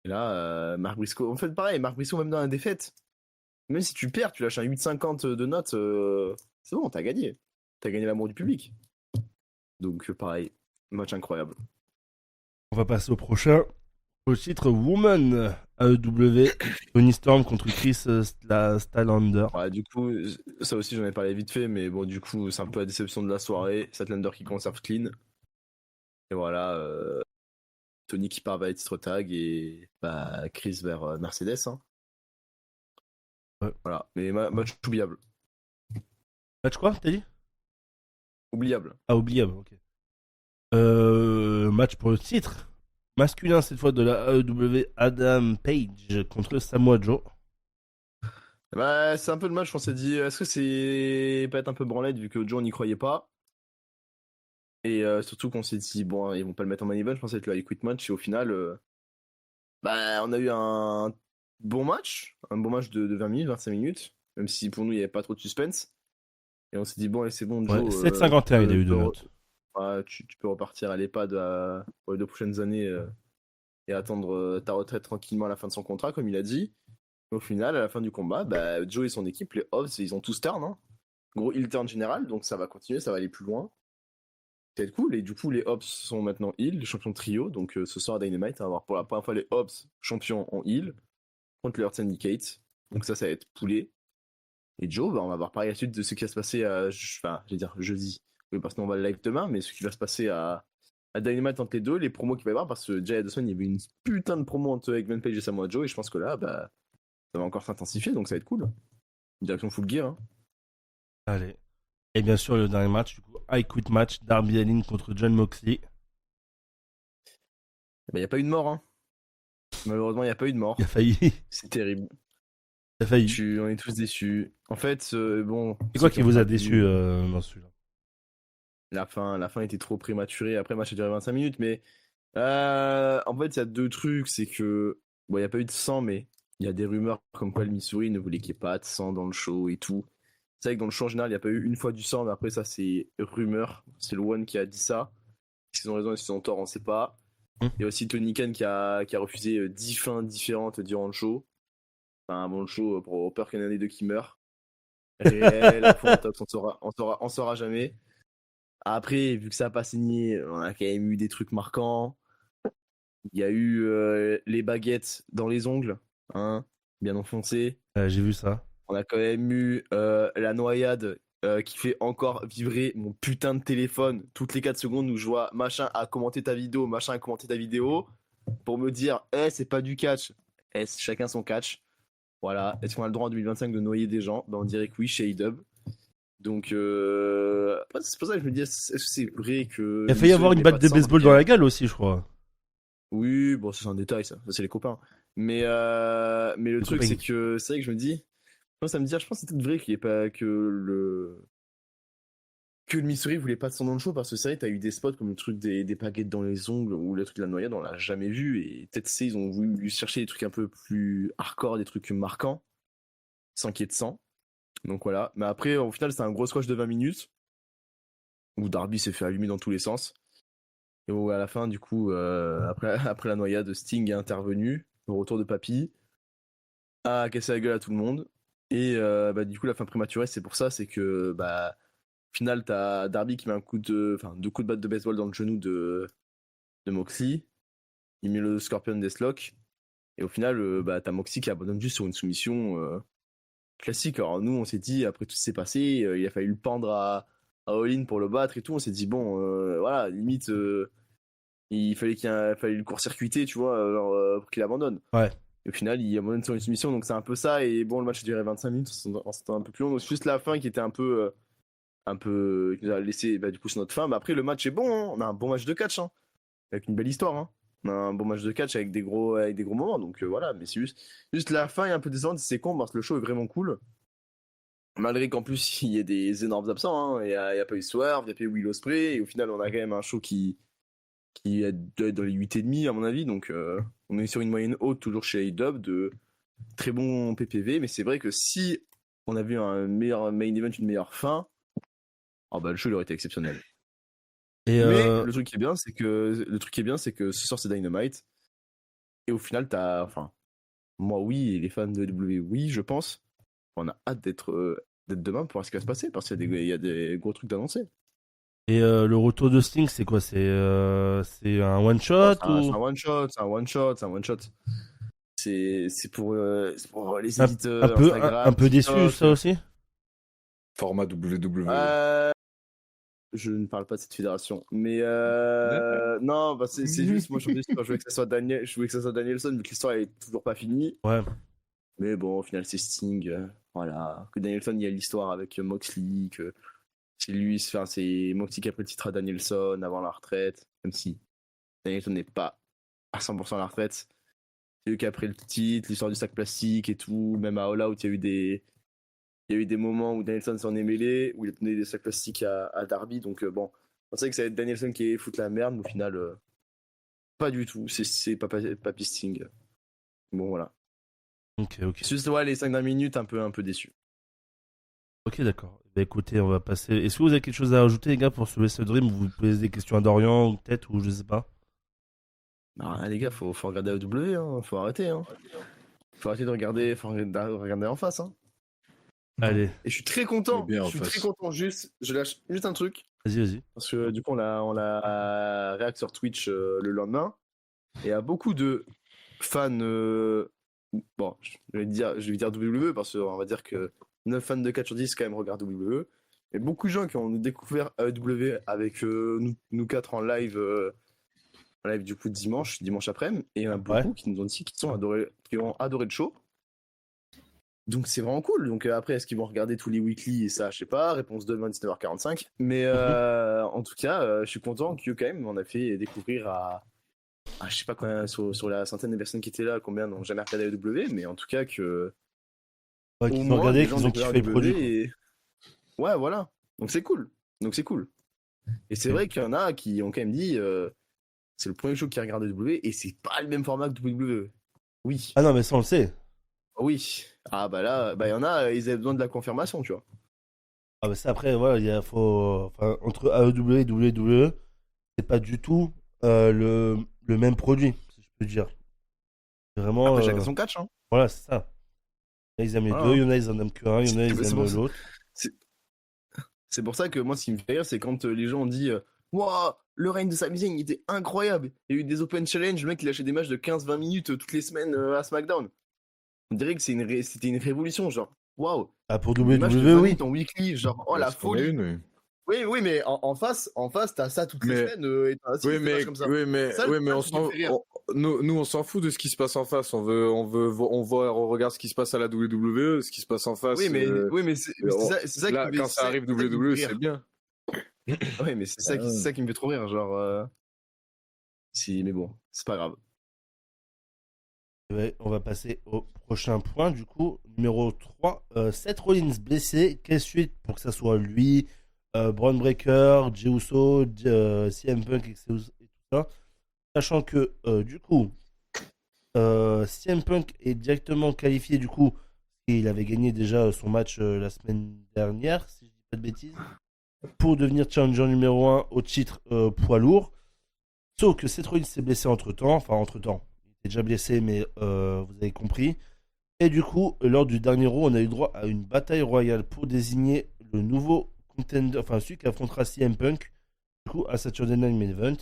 Et là, Mark Briscoe. En fait, pareil, Mark Briscoe, même dans la défaite, même si tu perds, tu lâches un 8,50 de notes, c'est bon, t'as gagné. T'as gagné l'amour du public. Donc, pareil, match incroyable. On va passer au prochain. Au titre Woman AEW. Tony Storm contre Chris Statlander. Ouais, du coup, ça aussi, j'en ai parlé vite fait, mais bon, du coup, c'est un peu la déception de la soirée. Statlander qui conserve clean. Et voilà, Tony qui part vers les titres tag et Chris vers Mercedes. Hein. Ouais. Voilà, mais match oubliable. Match quoi, t'as dit? Oubliable. Ah, oubliable, ok. Match pour le titre. Masculin cette fois de la AEW, Adam Page contre Samoa Joe. Bah, c'est un peu le match qu'on s'est dit, est-ce que c'est pas être un peu branlette vu que Joe n'y croyait pas? Et surtout qu'on s'est dit, bon, ils vont pas le mettre en main event, je pensais que le High Quit match, et au final, on a eu un bon match de 20 minutes, 25 minutes, même si pour nous il n'y avait pas trop de suspense. Et on s'est dit, bon, allez, c'est bon, Ouais, Joe. 7,51 il a eu de notes. Tu peux repartir à l'EHPAD pour les 2 prochaines années et attendre ta retraite tranquillement à la fin de son contrat, comme il a dit. Au final, à la fin du combat, Joe et son équipe, les Hobbs, ils ont tous turn. Hein. Gros, heel turn général, donc ça va continuer, ça va aller plus loin. C'est cool. Et du coup, les Hobbs sont maintenant heel, les champions de trio. Donc ce soir à Dynamite, on va avoir pour la première fois les Hobbs champions en heel contre les Hurt Syndicate. Donc ça va être poulet. Et Joe, on va voir pareil la suite de ce qui va se passer jeudi. Oui, parce qu'on va le live demain, mais ce qui va se passer à Dynamite entre les deux, les promos qu'il va y avoir, parce que déjà il y a 2 semaines, il y avait une putain de promo entre Eggman Page et Samoa Joe, et je pense que là, ça va encore s'intensifier, donc ça va être cool. Direction Full Gear. Hein. Allez. Et bien sûr, le dernier match, du coup, I Quit match, Darby Allin contre John Moxley. Il n'y a pas eu de mort. Hein. Malheureusement, il n'y a pas eu de mort. Il a failli. C'est terrible. Il a failli. On est tous déçus. En fait, bon. C'est quoi qui vous a déçu dans celui-là? La fin était trop prématurée. Après, le match a duré 25 minutes, mais en fait, il y a 2 trucs. C'est que, bon, il n'y a pas eu de sang, mais il y a des rumeurs comme quoi le Missouri ne voulait qu'il n'y ait pas de sang dans le show et tout. C'est vrai que dans le show en général, il n'y a pas eu une fois du sang, mais après, ça, c'est rumeur. C'est le One qui a dit ça. S'ils ont raison et s'ils ont tort, on ne sait pas. Il y a aussi Tony Khan qui a refusé 10 fins différentes durant le show. Enfin, bon, le show, pour peur qu'il y en ait un des deux qui meurt. Réel, Fontox, on saura jamais. Après, vu que ça n'a pas signé, on a quand même eu des trucs marquants. Il y a eu les baguettes dans les ongles. Hein. bien enfoncé. J'ai vu ça. On a quand même eu la noyade qui fait encore vibrer mon putain de téléphone toutes les 4 secondes où je vois machin a commenté ta vidéo, machin a commenté ta vidéo pour me dire, c'est pas du catch. Chacun son catch. Voilà. Est-ce qu'on a le droit en 2025 de noyer des gens? On dirait que oui, chez A-Dub. Donc, après, c'est pour ça que je me dis, est-ce que c'est vrai que. Il a failli y avoir une batte de baseball dans la gueule aussi, je crois. Oui, bon, ça c'est un détail, ça c'est les copains. Mais le truc, copains. c'est que c'est vrai que je me dis, ça me dit, je pense que c'est peut-être vrai qu'il n'y ait pas que le Missouri voulait pas de son nom de show parce que c'est vrai, t'as eu des spots comme le truc des baguettes dans les ongles ou le truc de la noyade, on l'a jamais vu et peut-être ils ont voulu chercher des trucs un peu plus hardcore, des trucs marquants, sans qu'il y ait de sang. Donc voilà. Mais après, au final, c'était un gros squash de 20 minutes où Darby s'est fait allumer dans tous les sens. Et où à la fin, du coup, après la noyade, Sting est intervenu au retour de Papy, a cassé la gueule à tout le monde. Et du coup, la fin prématurée, c'est pour ça, c'est que au final, t'as Darby qui met deux coups de batte de baseball dans le genou de Moxley. Il met le Scorpion Deathlock. Et au final, t'as Moxley qui abandonne juste sur une soumission classique. Alors nous, on s'est dit, après tout ce qui s'est passé, il a fallu le pendre à All-In pour le battre et tout. On s'est dit, bon, voilà, limite, il fallait fallait le court-circuiter, tu vois, pour qu'il abandonne. Ouais. Et au final, il abandonne sur une soumission, donc c'est un peu ça. Et bon, le match a duré 25 minutes, c'était un peu plus long. Donc c'est juste la fin qui était un peu qui nous a laissé du coup sur notre fin. Mais après, le match est bon, hein. On a un bon match de catch, hein, avec une belle histoire. Hein. On a un bon match de catch avec des gros moments. Donc voilà, mais c'est juste la fin est un peu décevante. C'est con parce que le show est vraiment cool. Malgré qu'en plus, il y ait des énormes absents. Hein. Il y a pas eu Swerve, il n'y a pas eu Will Ospreay. Et au final, on a quand même un show qui doit être dans les 8,5 à mon avis. Donc on est sur une moyenne haute, toujours chez A-Dub, de très bon PPV. Mais c'est vrai que si on avait un meilleur main event, une meilleure fin, le show il aurait été exceptionnel. Et Mais le truc qui est bien, c'est que ce soir c'est Dynamite. Et au final, moi oui, et les fans de WWE, oui, je pense. On a hâte d'être demain pour voir ce qui va se passer, parce qu'il y a des gros trucs d'annoncer. Et le retour de Sting, c'est quoi? C'est un one shot C'est ou un one shot, c'est un one shot. C'est pour les éditeurs Instagram. un peu déçu, TikTok. ça aussi? Format WWE. Je ne parle pas de cette fédération, mais non, c'est juste moi je voulais que ça soit Danielson, vu que l'histoire est toujours pas finie. Ouais. Mais bon, au final c'est Sting, voilà. Que Danielson, il y a l'histoire avec Moxley, que c'est Moxley qui a pris le titre à Danielson avant la retraite, même si Danielson n'est pas à 100% à la retraite. C'est lui qui a pris le titre, l'histoire du sac plastique et tout. Même à All Out, il y a eu des moments où Danielson s'en est mêlé, où il a donné des sacs plastiques à Darby. Donc bon, on sait que ça va être Danielson qui est foutre la merde, mais au final, pas du tout. C'est Papy Sting. Bon, voilà. Ok. C'est juste, ouais, les 5 dernières minutes, un peu déçu. Ok, d'accord. Bah écoutez, on va passer. Est-ce que vous avez quelque chose à rajouter, les gars, pour ce Wrestle Dream? Vous posez des questions à Dorian, ou peut-être, ou je sais pas. Bah, les gars, faut regarder AEW, hein. Faut arrêter, hein. Faut arrêter de regarder, regarder en face, hein. Allez, Et je suis très content. Mais bien en Je suis face. très content. Je lâche juste un truc. vas-y. Parce que du coup, on l'a réact sur Twitch le lendemain. Et il y a beaucoup de fans. Bon, je vais dire WWE parce qu'on va dire que 9 fans de catch sur 10 quand même regardent WWE. Et beaucoup de gens qui ont découvert AEW avec nous 4 en live du coup dimanche après-midi. Et il y en a beaucoup qui nous ont dit qu'ils ont adoré le show. Donc c'est vraiment cool. Donc après, est-ce qu'ils vont regarder tous les weekly et ça, je sais pas. Réponse demain 19h45. Mais en tout cas, je suis content que quand même on a fait découvrir je sais pas combien, sur la centaine de personnes qui étaient là, combien n'ont jamais regardé AEW, mais en tout cas que Ouais, qu'ils ont regardé, qu'ils ont kiffé le produit. Ouais, voilà. Donc c'est cool. Et c'est vrai qu'il y en a qui ont quand même dit c'est le premier show qui regarde WWE et c'est pas le même format que WWE. Oui. Ah non, mais ça, on le sait. Oui. Ah bah là, il y en a, ils avaient besoin de la confirmation, tu vois. Ah bah ça, après, voilà, entre AEW et WWE, c'est pas du tout le même produit, si je peux dire. C'est vraiment. Après, chacun son catch, hein. Voilà, c'est ça. Il y en a, ils aiment les deux, il y en a, ils en aiment qu'un, il y en a, ils aiment l'autre. C'est pour ça que moi, ce qui me fait rire, c'est quand les gens ont dit Wouah, le règne de Sami Zayn, il était incroyable. Il y a eu des Open Challenge, le mec, il lâchait des matchs de 15-20 minutes toutes les semaines à SmackDown. On dirait que c'était une révolution, genre, waouh. Ah, pour Le match de WWE, oui. Fanny, ton weekly, genre, oh la Parce qu'on a folie. une, Oui, mais en face, t'as ça toutes les Mais- semaines et t'as aussi oui, des matchs mais, comme ça. oui, mais, Ça, oui, mais ça on qui me s'en, fait rire. nous, on s'en fout de ce qui se passe en face. On regarde ce qui se passe à la WWE, ce qui se passe en face. Oui, mais c'est ça Là, qui me quand ça arrive c'est ça qui me WWE, fait c'est rire. bien. Oui, mais c'est ça qui me fait trop rire, genre. Mais bon, c'est pas grave. Ouais, on va passer au prochain point. Du coup, numéro 3, Seth Rollins blessé. Quelle suite pour que ça soit lui, Braun Breaker, Jey Uso, CM Punk et tout ça. Sachant que, du coup, CM Punk est directement qualifié, du coup, et il avait gagné déjà son match la semaine dernière, si je dis pas de bêtises, pour devenir challenger numéro 1 au titre poids lourd. Sauf que Seth Rollins s'est blessé entre-temps. Enfin, entre-temps. Il était déjà blessé, mais vous avez compris. Et du coup, lors du dernier Raw, on a eu droit à une bataille royale pour désigner le nouveau contender, enfin celui qui affrontera CM Punk, du coup, à Saturday Night Main Event.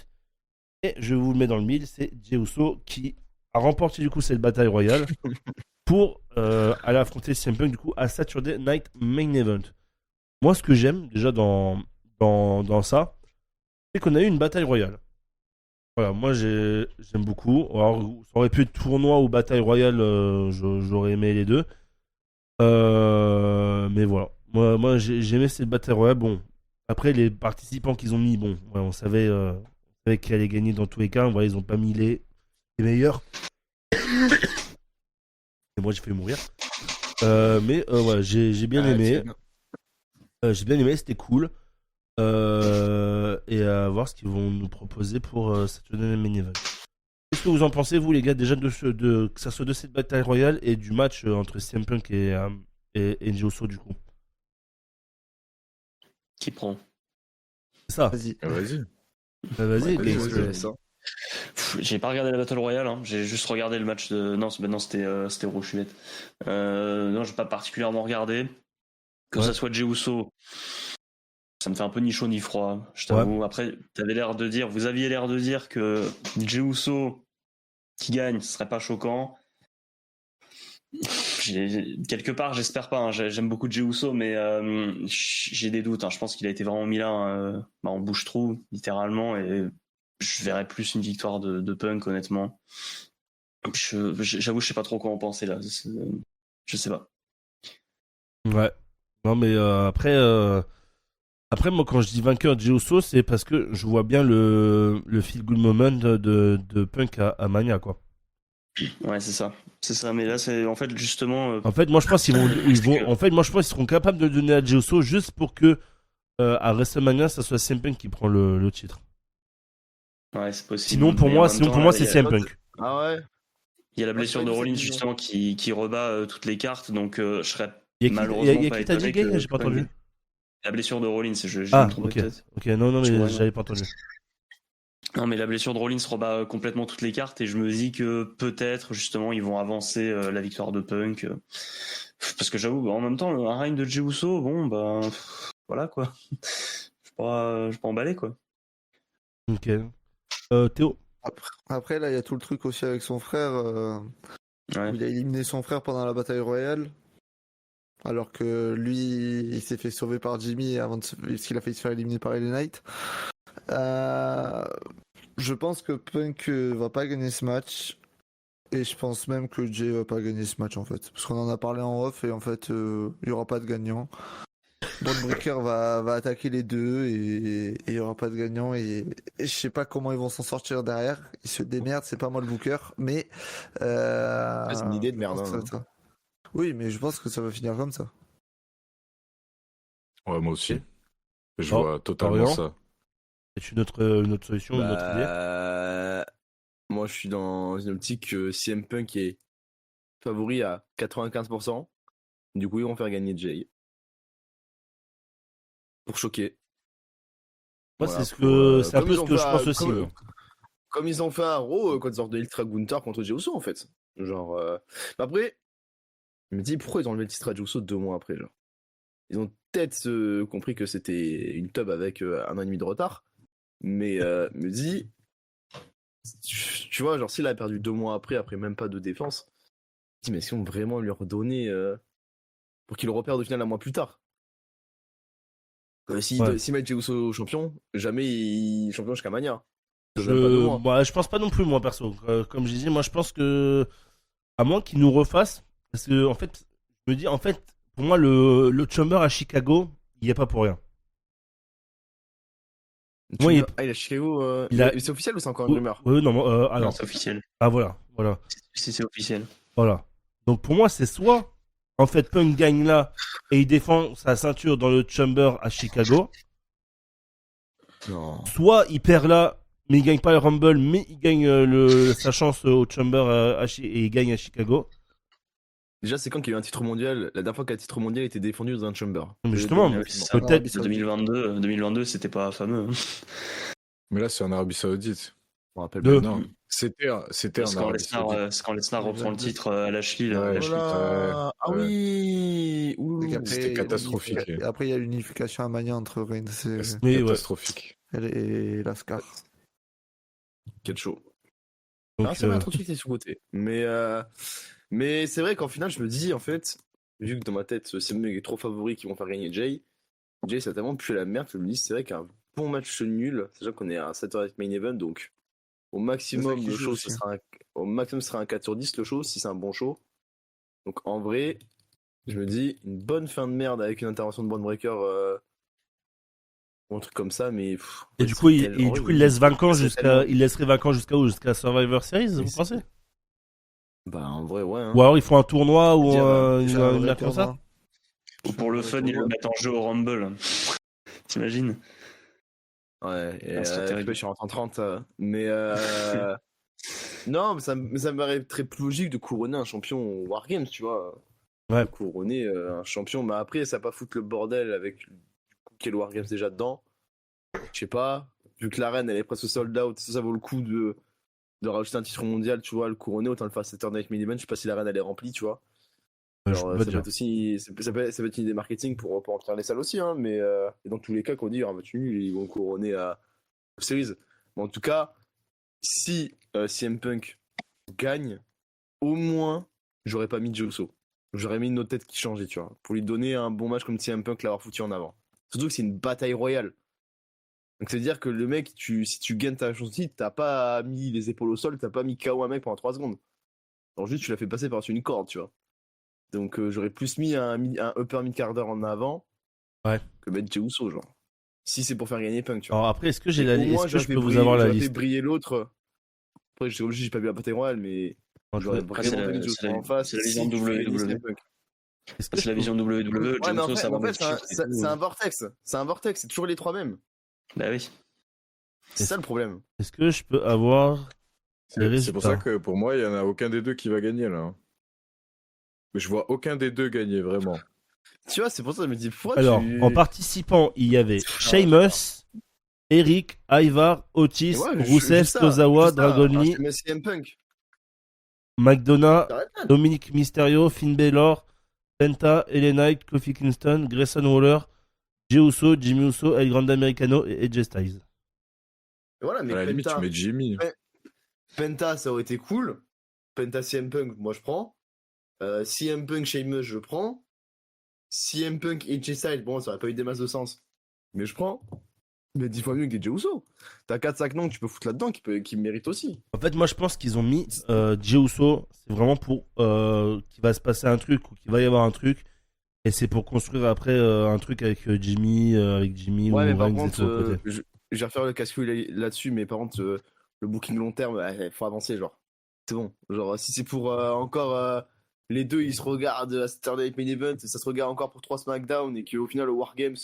Et je vous le mets dans le mille, c'est Jey Uso qui a remporté du coup cette bataille royale pour aller affronter CM Punk du coup à Saturday Night Main Event. Moi, ce que j'aime déjà dans ça, c'est qu'on a eu une bataille royale. Voilà, moi j'aime beaucoup. Alors, ça aurait pu être tournoi ou bataille royale, j'aurais aimé les deux. Mais voilà, moi j'ai aimé cette bataille royale. Bon, après les participants qu'ils ont mis, bon, ouais, on savait qui allait gagner dans tous les cas. Voilà, ils ont pas mis les meilleurs. Et moi j'ai fait mourir. Mais voilà, j'ai bien aimé. J'ai bien aimé, c'était cool. Et à voir ce qu'ils vont nous proposer pour Saturday Night Main Event. Qu'est-ce que vous en pensez, vous, les gars, déjà que ça soit de cette bataille royale et du match entre CM Punk et Jey Uso, du coup? Qui prend? C'est ça. Vas-y. Vas-y. Vas-y, Ouais, Games. je te laisse, hein. J'ai pas regardé la Battle Royale, hein. J'ai juste regardé le match de. Non, c'était Raw, je suis bête. Non, j'ai pas particulièrement regardé. Que Ouais. ça soit Jey Uso, ça me fait un peu ni chaud ni froid, je t'avoue. Après, vous aviez l'air de dire que Jey Uso qui gagne, ce serait pas choquant. Quelque part, j'espère pas. Hein. J'aime beaucoup Jey Uso, mais j'ai des doutes. Hein. Je pense qu'il a été vraiment mis là en bouche-trou, littéralement, et je verrais plus une victoire de Punk, honnêtement. J'avoue, je sais pas trop quoi en penser là. Je sais pas. Ouais. Non, mais après, moi, quand je dis vainqueur Jey Uso, c'est parce que je vois bien le feel good moment de Punk à Mania, quoi. Ouais, c'est ça. C'est ça. Mais là, c'est en fait justement. En fait, moi, je pense en fait, moi, je pense qu'ils seront capables de le donner à Jey Uso juste pour que à WrestleMania, ça soit CM Punk qui prend le titre. Ouais, c'est possible. Sinon, pour Mais moi, en même temps, c'est il y a- CM Punk. Ah ouais. Il y a la blessure Ouais, de c'est Rollins ça qu'ils justement qui rebat toutes les cartes, donc je serais Il y a malheureusement qui pas t'a dit, étonné Gay? J'ai pas que- entendu. La blessure de Rollins, je Ah, me trompais ok. peut-être. Ok, non, Je mais crois, non. j'avais pas entendu. Non, mais la blessure de Rollins rebat complètement toutes les cartes et je me dis que peut-être justement ils vont avancer la victoire de Punk. Parce que j'avoue, en même temps, un règne de Jey Uso, bon, bah voilà quoi. Je suis pas emballé quoi. Ok. Théo? Après, là, il y a tout le truc aussi avec son frère. Ouais. Où il a éliminé son frère pendant la bataille royale. Alors que lui, il s'est fait sauver par Jimmy parce qu'il a failli se faire éliminer par LA Knight. Je pense que Punk va pas gagner ce match. Et je pense même que Jay va pas gagner ce match en fait. Parce qu'on en a parlé en off et en fait, il y aura pas de gagnant. Braun Breaker va attaquer les deux et il y aura pas de gagnant. Et je sais pas comment ils vont s'en sortir derrière. Ils se démerdent, c'est pas moi le booker. Mais. C'est une idée de merde. je pense que ça. Oui, mais je pense que ça va finir comme ça. Ouais, moi aussi. Je Oh, vois totalement Florian? ça. Est-ce une autre solution, une autre idée? Moi, je suis dans une optique que CM Punk est favori à 95%. Du coup, ils vont faire gagner Jay. Pour choquer. Moi, Voilà, c'est un comme peu ils ce ont que je fait pense aussi. moi. comme ils ont fait à Raw quand ils sortent de Ultra Gunther contre Jey Uso, en fait. Genre. Après, je me dis pourquoi ils ont enlevé le titre à Jey Uso 2 mois après, genre. Ils ont peut-être compris que c'était une tub avec 1 an et demi de retard. Mais me dis. Tu vois, genre, s'il a perdu 2 mois après même pas de défense, dis, mais est-ce qu'ils vont vraiment lui redonner pour qu'il le repère de finale un mois plus tard? S'il Ouais. met Jey Uso champion, jamais il est champion jusqu'à Mania. Ça donne pas 2 mois. Bah, je pense pas non plus, moi, perso. Comme je disais, moi, je pense que, à moins qu'ils nous refassent, parce que, en fait, je me dis, en fait, pour moi, le Chamber à Chicago, il y est pas pour rien. Moi, il Ah, il est à Chicago. il a- C'est officiel ou c'est encore une rumeur? Non, Non, alors, c'est officiel. ah, voilà, voilà, Si c'est officiel. voilà. Donc, pour moi, c'est soit, en fait, Punk gagne là, et il défend sa ceinture dans le Chamber à Chicago, Non. soit il perd là, mais il gagne pas le Rumble, mais il gagne sa chance au Chamber et il gagne à Chicago. Déjà, c'est quand qu'il y a eu un titre mondial? La dernière fois qu'un titre mondial était défendu dans un chamber. Mais justement, Deux- C'est deux- ça, peut-être- de 2022, c'était pas fameux. Mais là, c'est en Arabie Saoudite. Je me rappelle Deux. pas. Non, c'était en C'est quand Arabie Lesnar, Saoudite. c'est quand Lesnar reprend le titre à Lashley. là. Ouais. Oh Lashley. là, ah ouais. oui. Et qu'après, C'était il y a catastrophique. et après, il y a l'unification à Mania entre Reigns C'est Oui, ouais. catastrophique. et Lascar. Quel show. donc, Ah, c'est vrai, un truc qui était sous-côté. Mais c'est vrai qu'en final, je me dis, en fait, vu que dans ma tête, c'est le est trop favori qui vont faire gagner Jay. Jay, ça a tellement pu la merde que je me dis, c'est vrai qu'un bon match nul, sachant qu'on est à 7h avec main event, donc au maximum, qui le joue show, aussi. au maximum, ce sera un 4/10 le show, si c'est un bon show. Donc en vrai, je me dis, une bonne fin de merde avec une intervention de Braun Breaker ou un truc comme ça, mais. Et du coup, il laisse vainquant tellement- il laisserait vainquant jusqu'à où? Jusqu'à Survivor Series, vous Mais pensez? Bah en vrai, ouais. Hein. Ou alors ils font un tournoi ou Dire, J'ai une un vrai merde comme ça? tournoi. Ou pour le fun, ils le mettent en jeu au Rumble. T'imagines? Ouais, et Ah, c'est terrible. je suis rentré en 30. Mais non, mais ça me paraît très plus logique de couronner un champion au Wargames, tu vois. Ouais. De couronner un champion. Mais après, ça va pas foutre le bordel avec du coup qu'il y a le Wargames déjà dedans. Je sais pas. Vu que l'arène elle est presque sold out, ça vaut le coup de rajouter un titre mondial, tu vois, le couronner, autant le faire cette Night Main Event. Je sais pas si l'arène elle est remplie, tu vois. Je Alors, peux pas ça peut dire. être aussi, ça peut être une idée marketing pour remplir les salles aussi, hein, mais et dans tous les cas, qu'on dit il y aura un match nul, ils vont couronner à Series. Mais en tout cas, si CM Punk gagne, au moins, j'aurais pas mis Jey Uso. J'aurais mis une autre tête qui changeait, tu vois, pour lui donner un bon match comme CM Punk l'avoir foutu en avant. Surtout que c'est une bataille royale. Donc c'est-à-dire que le mec, si tu gagnes ta chance aussi, t'as pas mis les épaules au sol, t'as pas mis KO un mec pendant 3 secondes. Alors juste, tu l'as fait passer par-dessus une corde, tu vois. Donc j'aurais plus mis un upper mid-carder en avant Ouais. que mettre Jey Uso, genre. Si c'est pour faire gagner Punk, tu vois. Alors après, est-ce que j'ai Et la au moins, est-ce que je peux vous briller, avoir la j'aurais fait liste? briller l'autre. Après, j'ai pas vu la bataille royale, mais j'aurais Après, vraiment mis Jey Uso en face. c'est la vision si tu fais gagner WWE. CM Punk. est-ce que C'est la vision WWE. Ouais, Jey mais en Uso, fait, ça va en fait, mettre chiffres et tout. c'est un vortex. C'est un vortex, c'est toujours les trois mêmes. Bah oui. C'est ça le problème. est-ce que je peux avoir les C'est pour ça résultats? que pour moi, il y en a aucun des deux qui va gagner là. Hein. Je vois aucun des deux gagner vraiment. Tu vois, c'est pour ça que je me dis, pourquoi Alors, tu. en participant, il y avait Sheamus, Eric, Ivar, Otis, Ouais, Rusev, juste ça, Tozawa, juste ça. Dragon Lee, Je mets CM Punk. McDonough, T'arrêtes pas. Dominic Mysterio, Finn Balor, Penta, LA Knight, Kofi Kingston, Grayson Waller, Jey Uso, Jimmy Uso, El Grande Americano et AJ Styles. Et voilà, mais À la limite, Penta, tu mets Jimmy. Penta, ça aurait été cool. Penta CM Punk, moi je prends. CM Punk Sheamus, je prends. CM Punk et AJ Styles, bon, ça aurait pas eu des masses de sens. Mais je prends. Mais 10 fois mieux que des Jey Uso. T'as 4-5 noms que tu peux foutre là-dedans qui méritent aussi. En fait, moi, je pense qu'ils ont mis Jey Uso, c'est vraiment pour qu'il va se passer un truc ou qu'il va y avoir un truc. Et c'est pour construire après un truc avec Jimmy Ouais, mais ou par Reigns et contre, tout à côté. je vais refaire le casse-couille là-dessus, mais par contre, le booking long terme, il faut avancer, genre. C'est bon. Genre, si c'est pour encore les deux, ils se regardent à Saturday Night Main Event, ça se regarde encore pour 3 SmackDown, et qu'au final, au Wargames,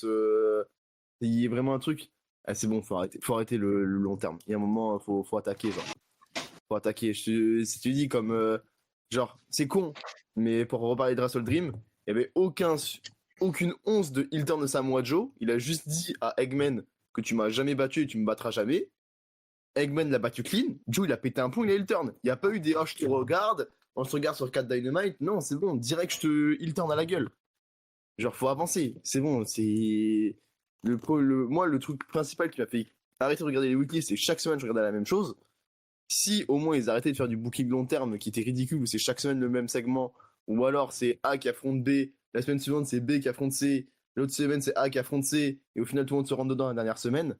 il y ait vraiment un truc, c'est bon, faut arrêter le long terme. Il y a un moment, faut attaquer, genre. Faut attaquer. Si tu dis comme. Genre, c'est con, mais pour reparler de Wrestle Dream, il n'y avait aucune once de heel turn de Samoa Joe. Il a juste dit à Eggman que tu m'as jamais battu et tu me battras jamais. Eggman l'a battu clean. Joe, il a pété un plomb, il a heel turn. Il n'y a pas eu des je te regarde, on se regarde sur 4 Dynamite. Non, c'est bon, direct, je te heel turn à la gueule. Genre, faut avancer. C'est bon, c'est. Moi, le truc principal qui m'a fait arrêter de regarder les weeklies, c'est que chaque semaine, je regardais la même chose. Si au moins ils arrêtaient de faire du booking long terme qui était ridicule, où c'est chaque semaine le même segment, ou alors c'est A qui affronte B, la semaine suivante c'est B qui affronte C, l'autre semaine c'est A qui affronte C, et au final tout le monde se rentre dedans la dernière semaine,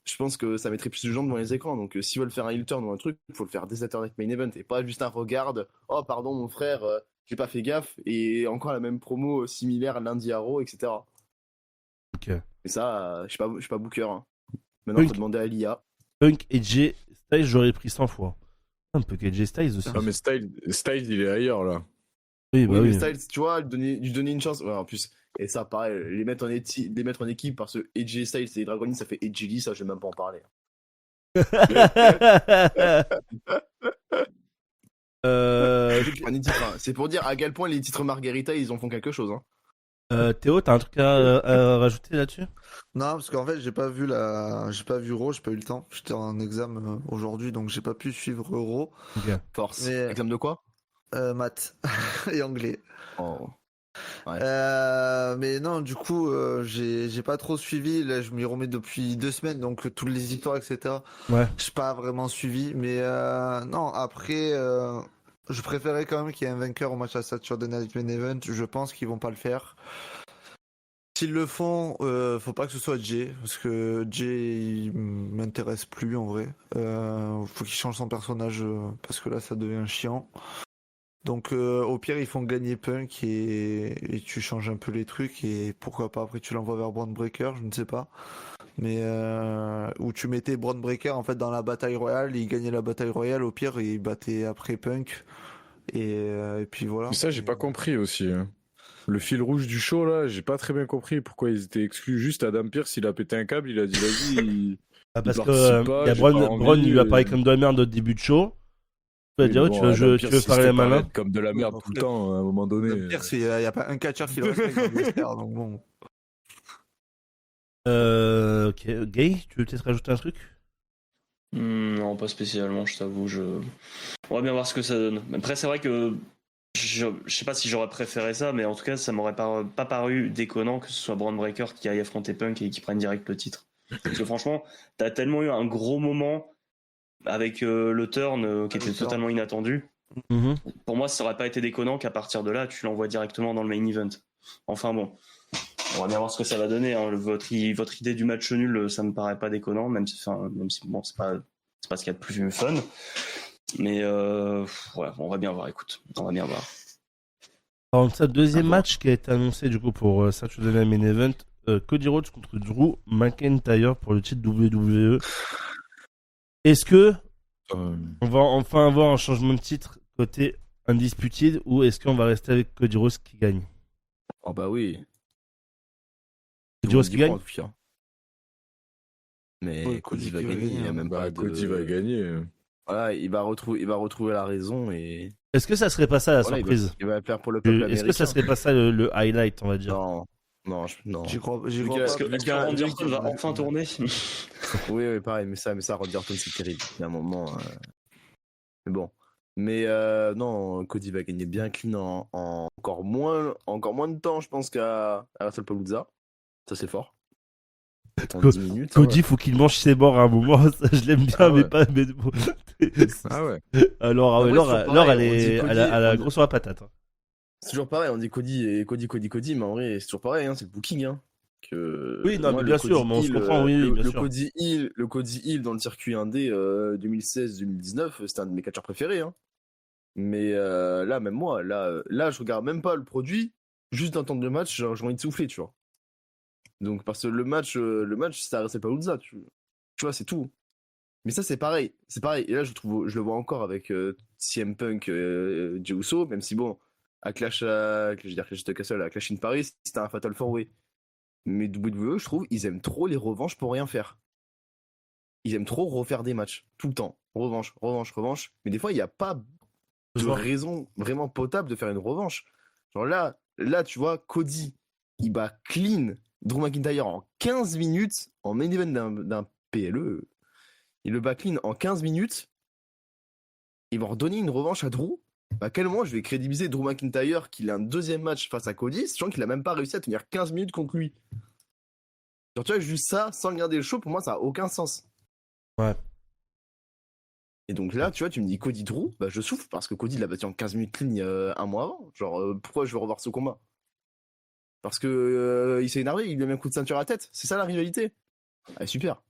je pense que ça mettrait plus de gens devant les écrans. Donc s'ils veulent faire un heel turn ou un truc, il faut le faire dès Saturday Night Main Event, et pas juste un regarde, oh pardon mon frère, j'ai pas fait gaffe, et encore la même promo similaire lundi à Raw, etc. Ok. Et ça, je suis pas booker. Hein. Maintenant, faut demander à l'IA. Punk et J Styles, j'aurais pris 100 fois. Un peu J Styles aussi. Ah, mais Styles, il est ailleurs, là. Oui, Oui, mais oui. Styles, tu vois, lui donner une chance. Ouais, en plus, et ça, pareil, les mettre en équipe parce que AJ Styles et Dragon Lee, ça fait AJ Lee, ça, je vais même pas en parler. C'est pour dire à quel point les titres Margarita, ils en font quelque chose. Hein. Théo, t'as un truc à rajouter là-dessus? Non, parce qu'en fait, j'ai pas vu Raw, j'ai pas eu le temps. J'étais en examen aujourd'hui, donc j'ai pas pu suivre Raw. Ok. Force. Mais- Examen de quoi? Maths et anglais. Oh. Ouais. Mais non, du coup, j'ai pas trop suivi. Là, je m'y remets depuis 2 semaines, donc toutes les histoires, etc. Ouais. J'ai pas vraiment suivi. Mais non, après, je préférais quand même qu'il y ait un vainqueur au match à Saturday Night Main Event. Je pense qu'ils vont pas le faire. S'ils le font, faut pas que ce soit Jay, parce que Jay il m'intéresse plus en vrai. Faut qu'il change son personnage, parce que là ça devient chiant. Donc au pire ils font gagner Punk et tu changes un peu les trucs et pourquoi pas après tu l'envoies vers Braun Breaker, je ne sais pas. Mais où tu mettais Braun Breaker en fait dans la bataille royale, il gagnait la bataille royale, au pire il battait après Punk et puis voilà. Mais ça, j'ai pas compris aussi. Hein. Le fil rouge du show, là, j'ai pas très bien compris pourquoi ils étaient exclus. Juste Adam Pearce, il a pété un câble, il a dit vas-y. Ah, parce il que participe pas, y a j'ai pas Braun, envie, il lui a parlé et- comme de la merde au début de show. Tu vas Oui, dire, mais tu bon, veux, Adam tu Pearce, veux il se faire fait les malins. paraître comme de la merde tout le temps, à un moment donné. Le pire, c'est qu'il n'y a pas un catcheur qui le respecte dans le roster, donc bon. Ok, Gay, tu veux peut-être rajouter un truc? Non, pas spécialement, je t'avoue. On va bien voir ce que ça donne. Après, c'est vrai que je sais pas si j'aurais préféré ça, mais en tout cas, ça m'aurait pas paru déconnant que ce soit Braun Breaker qui aille affronter Punk et qui prenne direct le titre. Parce que franchement, t'as tellement eu un gros moment avec le turn qui était le turn. totalement inattendu. Mhm. Pour moi, ça aurait pas été déconnant qu'à partir de là, tu l'envoies directement dans le main event. Enfin bon, on va bien voir ce que ça va donner. Hein. Votre idée du match nul, ça me paraît pas déconnant, même si bon, c'est pas ce qu'il y a de plus fun. Mais ouais, on va bien voir. Écoute, on va bien voir. Alors, ça, deuxième À voir. match qui a été annoncé du coup pour Saturday Night Main Event, Cody Rhodes contre Drew McIntyre pour le titre WWE. Est-ce que on va enfin avoir un changement de titre côté Undisputed ou est-ce qu'on va rester avec Cody Rhodes qui gagne? Oh bah oui. Cody Rhodes qui gagne? Mais Ouais, Cody va Cody va gagner, il gagner, y a hein. même Bah, pas de... Cody va gagner. Voilà, il va retrouver la raison et... Est-ce que ça serait pas ça la Voilà, surprise? il va le faire pour le peuple américain. Est-ce que ça serait pas ça le highlight, on va dire? Non, non, non. J'y crois Lucas- pas. Est-ce que Randy Orton va enfin tourner? Oui, pareil, mais ça, Randy Orton, c'est terrible. Il y a un moment... Mais bon. Mais non, Cody va gagner bien clean en encore moins de temps, je pense, qu'à WrestlePalooza. Ça, c'est fort. En 10 minutes. Cody, faut qu'il mange ses morts à un moment, ça, je l'aime bien, Ah mais ouais. pas. Ah ouais. Alors, Après, Laure, c'est toujours Laure, pareil, elle on dit est Cody, elle a on dit- gros sur la patate. Hein. C'est toujours pareil, on dit Cody, mais en vrai, c'est toujours pareil, hein, c'est le booking. Hein, que... Oui, non, moi, mais le bien sûr, Cody mais on se Hill, comprend, oui, le, bien le sûr. Cody Hill dans le circuit indé 2016-2019, c'était un de mes catcheurs préférés. Hein. Mais là, même moi, là, je regarde même pas le produit, juste d'entendre le match, j'ai envie de souffler, tu vois. Donc, parce que le match, c'est à WrestlePalooza, tu vois, c'est tout. Mais ça, c'est pareil. Et là, je le vois encore avec CM Punk, Jey Uso, même si bon, à Clash of the Castle, à Clash in Paris, c'était un Fatal 4-Way. Mais WWE, je trouve, ils aiment trop les revanches pour rien faire. Ils aiment trop refaire des matchs, tout le temps. Revanche. Mais des fois, il n'y a pas de raison vraiment potable de faire une revanche. Genre là, tu vois, Cody, il bat clean Drew McIntyre en 15 minutes en main event d'un PLE. Il le bat clean en 15 minutes. Ils vont redonner une revanche à Drew. À quel moment je vais crédibiliser Drew McIntyre qu'il a un deuxième match face à Cody, sachant qu'il a même pas réussi à tenir 15 minutes contre lui. Genre, tu vois, juste ça, sans regarder le show, pour moi, ça a aucun sens. Ouais. Et donc là, tu vois, tu me dis Cody Drew, bah je souffle parce que Cody l'a battu en 15 minutes clean il y a un mois avant. Genre, pourquoi je veux revoir ce combat? Parce que il s'est énervé, il lui a mis un coup de ceinture à la tête. C'est ça la rivalité. Ah, super.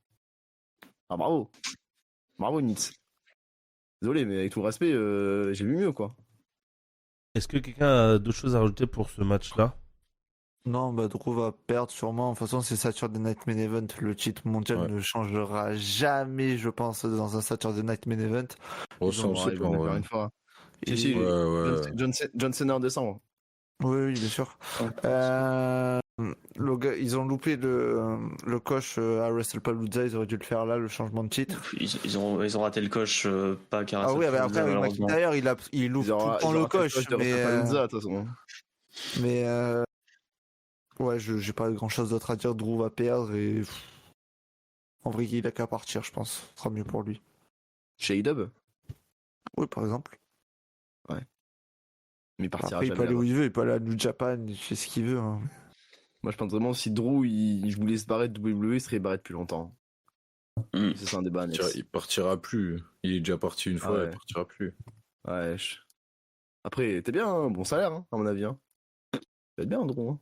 Ah, bravo. Bravo, Nitz. Désolé, mais avec tout le respect, j'ai vu mieux, quoi. Est-ce que quelqu'un a d'autres choses à rajouter pour ce match-là? Non, bah Drew va perdre sûrement. De toute façon, c'est Saturday Night Main Event. Le titre mondial Ouais. ne changera jamais, je pense, dans un Saturday Night Main Event. Oh, Ils ça, ont- on Bon, sait ils pas, peuvent le ouais. faire une fois. Et- Si, Ouais, ouais. John Cena en décembre. Oui, oui, bien sûr. Ils ont loupé le coche à WrestlePalooza. Ils auraient dû le faire là, le changement de titre. Ils ont raté le coche, pas qu'à Ah oui, mais après, avec malheureusement. McIntyre, il loupe tout le temps le coche. de WrestlePalooza, de toute façon. Mais ouais, j'ai pas grand chose d'autre à dire. Drew va perdre et en vrai, il a qu'à partir, je pense. Ce sera mieux pour lui. Chez AEW. Oui, par exemple. Mais il partira Après, il peut jamais aller où là-bas. il veut, il peut aller à New Japan, il fait ce qu'il veut. Hein. Moi, je pense vraiment si Drew, il voulait se barrer de WWE, il serait barré depuis longtemps. Mm. C'est un débat annexe. Il partira plus. Il est déjà parti une Ah fois, ouais. il partira plus. Ouais. Après, t'es bien, hein, bon salaire, hein, à mon avis. Hein. T'es bien, Drew. Hein.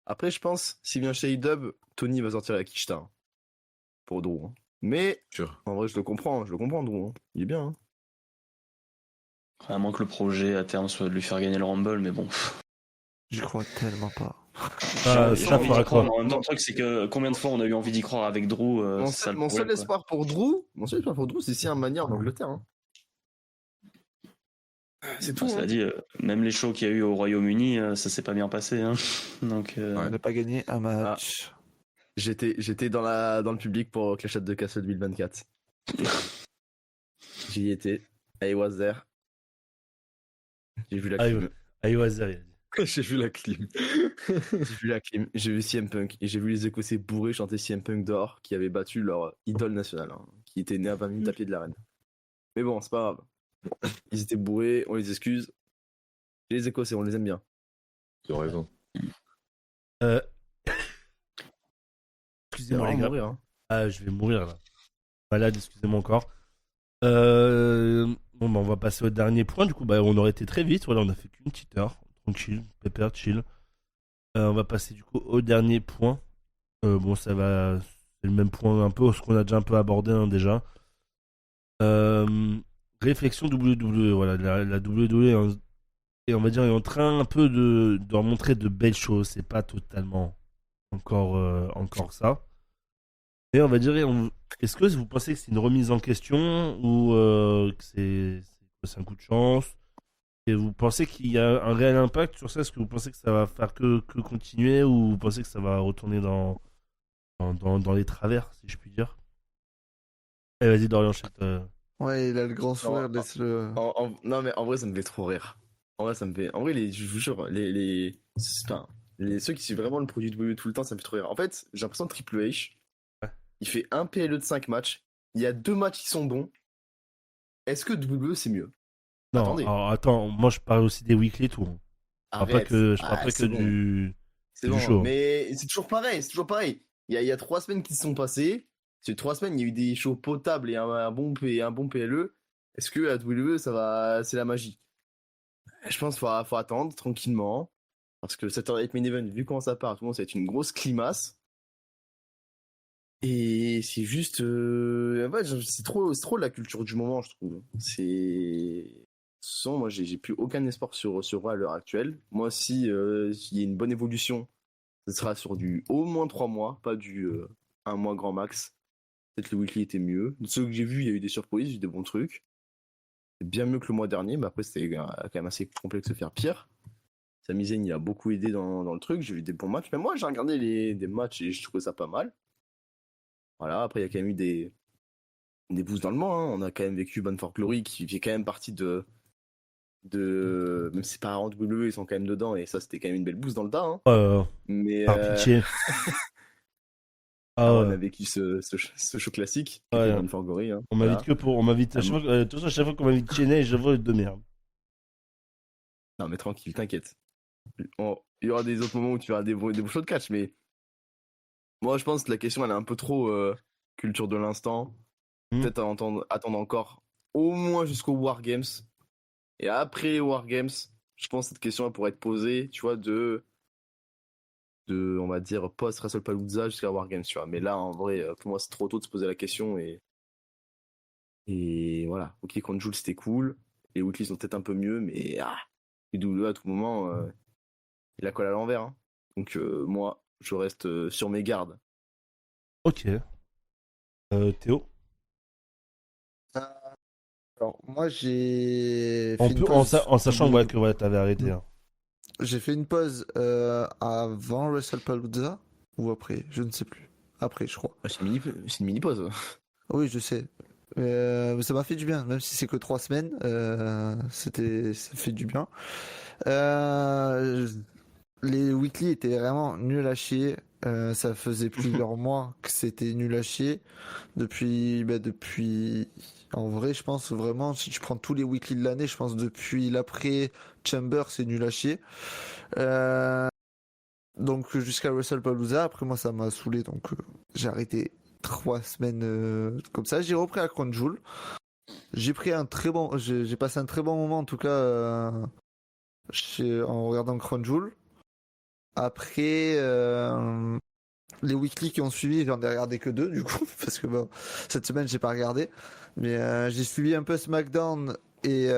Après, je pense, s'il vient chez AEW, Tony va sortir avec Ishtar. Hein, pour Drew. Hein. Mais, Sûr. en vrai, je le comprends, Drew. Hein. Il est bien. Hein. À moins que le projet à terme soit de lui faire gagner le Rumble, mais bon. J'y crois tellement pas. Ah, J'ai ça, envie faudra d'y croire, croire. mais en même temps, le truc, c'est que combien de fois on a eu envie d'y croire avec Drew, c'est ça le Mon problème, seul quoi. espoir pour Drew, c'est si un Mania en Angleterre. Hein. C'est tout. Cela Hein. dit, même les shows qu'il y a eu au Royaume-Uni, ça s'est pas bien passé. Hein. Donc, On n'a pas gagné un match. J'étais dans le public pour Clash at the Castle 2024. J'y étais. I was there. J'ai vu la clim. Aïe, au hasard, il a dit. J'ai vu la clim. J'ai vu la clim. J'ai vu CM Punk. Et j'ai vu les Écossais bourrés chanter CM Punk dehors qui avaient battu leur idole nationale. Hein, qui était né à 20 minutes à pied de l'arène. Mais bon, c'est pas grave. Ils étaient bourrés, on les excuse. Les Écossais, on les aime bien. Tu as raison. Excusez-moi, les vraiment gars. mourir. Hein. Ah, je vais mourir là. Malade, excusez-moi encore. Bon, bah, on va passer au dernier point. Du coup, bah, on aurait été très vite. Voilà, on a fait qu'une petite heure. Tranquille, pépère, chill. On va passer du coup au dernier point. Bon, ça va. C'est le même point un peu, ce qu'on a déjà un peu abordé hein, déjà. Réflexion WWE. Voilà, la WWE et on va dire est en train un peu de montrer de belles choses. C'est pas totalement encore ça. Et on va dire, est-ce que vous pensez que c'est une remise en question ou que c'est un coup de chance? Et vous pensez qu'il y a un réel impact sur ça? Est-ce que vous pensez que ça va faire que continuer ou vous pensez que ça va retourner dans les travers, si je puis dire? Allez, vas-y, Dorian, Ouais, il a le grand sourire, laisse-le. Non, mais en vrai, ça me fait trop rire. En vrai, je vous jure, ceux qui suivent vraiment le produit de WWE tout le temps, ça me fait trop rire. En fait, j'ai l'impression que Triple H, Ouais. il fait un PLE de 5 matchs. Il y a 2 matchs qui sont bons. Est-ce que WWE c'est mieux? Non, Attendez. alors, attends, moi je parle aussi des weekly et tout. Je parle pas que, c'est bon. du. C'est du bon, show. mais c'est toujours pareil. Il y a 3 semaines qui se sont passées. Ces 3 semaines, il y a eu des shows potables et un bon PLE. Est-ce que à WWE, c'est la magie? Je pense qu'il faut attendre tranquillement. Parce que Saturday Night Main Event, vu comment ça part, tout le monde, ça va être une grosse climasse. Et c'est juste. En fait, c'est trop la culture du moment, je trouve. Moi, j'ai plus aucun espoir sur Raw à l'heure actuelle. Moi, s'il y a une bonne évolution, ce sera sur du au moins 3 mois, pas du 1 mois grand max. Peut-être le weekly était mieux. De ceux que j'ai vus, il y a eu des surprises, il y a eu des bons trucs. C'est bien mieux que le mois dernier, mais après, c'était quand même assez complexe de faire pire. Sami Zayn, il a beaucoup aidé dans le truc. J'ai vu des bons matchs. Mais moi, j'ai regardé des matchs et je trouvais ça pas mal. Voilà, après, il y a quand même eu des boosts dans le monde. Hein. On a quand même vécu Bound for Glory qui fait quand même partie de même si c'est pas en WWE, ils sont quand même dedans. Et ça, c'était quand même une belle boost dans le tas. Hein. Mais Par pitié. on a vécu ce show classique qui était Bound for Glory. Hein. On m'invite que pour. On m'invite à chaque fois, de toute façon, à chaque fois qu'on m'invite chez Ney, je vois de merde. Non, mais tranquille, t'inquiète. Il y aura des autres moments où tu auras des beaux shows de catch, mais moi je pense que la question elle est un peu trop culture de l'instant. peut-être attendre encore au moins jusqu'au War Games. Et après les War Games, je pense que cette question elle pourrait être posée, tu vois, on va dire, post-WrestlePalooza jusqu'à War Games, tu vois. Mais là, en vrai, pour moi, c'est trop tôt de se poser la question. Et voilà, OK, contre Jules, c'était cool. Les Weekly sont peut-être un peu mieux, mais WWE, à tout moment, il la colle à l'envers. Hein. Donc, moi, je reste sur mes gardes. Ok. Théo? Alors, moi, j'ai En, fait une peu- en, pause. sa- en sachant que ouais, t'avais arrêté. Hein. J'ai fait une pause avant WrestlePalooza ou après, je ne sais plus. Après, je crois. C'est une mini-pause. Oui, je sais. Mais ça m'a fait du bien, même si c'est que 3 semaines. Ça fait du bien. Euh, les weekly étaient vraiment nuls à chier. Ça faisait plusieurs mois que c'était nul à chier. Depuis, en vrai, je pense vraiment, si tu prends tous les weekly de l'année, je pense depuis l'après Chamber, c'est nul à chier. Euh, donc jusqu'à WrestlePalooza, après moi ça m'a saoulé, donc j'ai arrêté 3 semaines comme ça. J'ai repris à Crown Jewel. J'ai passé un très bon moment en tout cas en regardant Crown Jewel. Après les weekly qui ont suivi, j'en ai regardé que 2 du coup parce que bon, cette semaine j'ai pas regardé, mais j'ai suivi un peu SmackDown et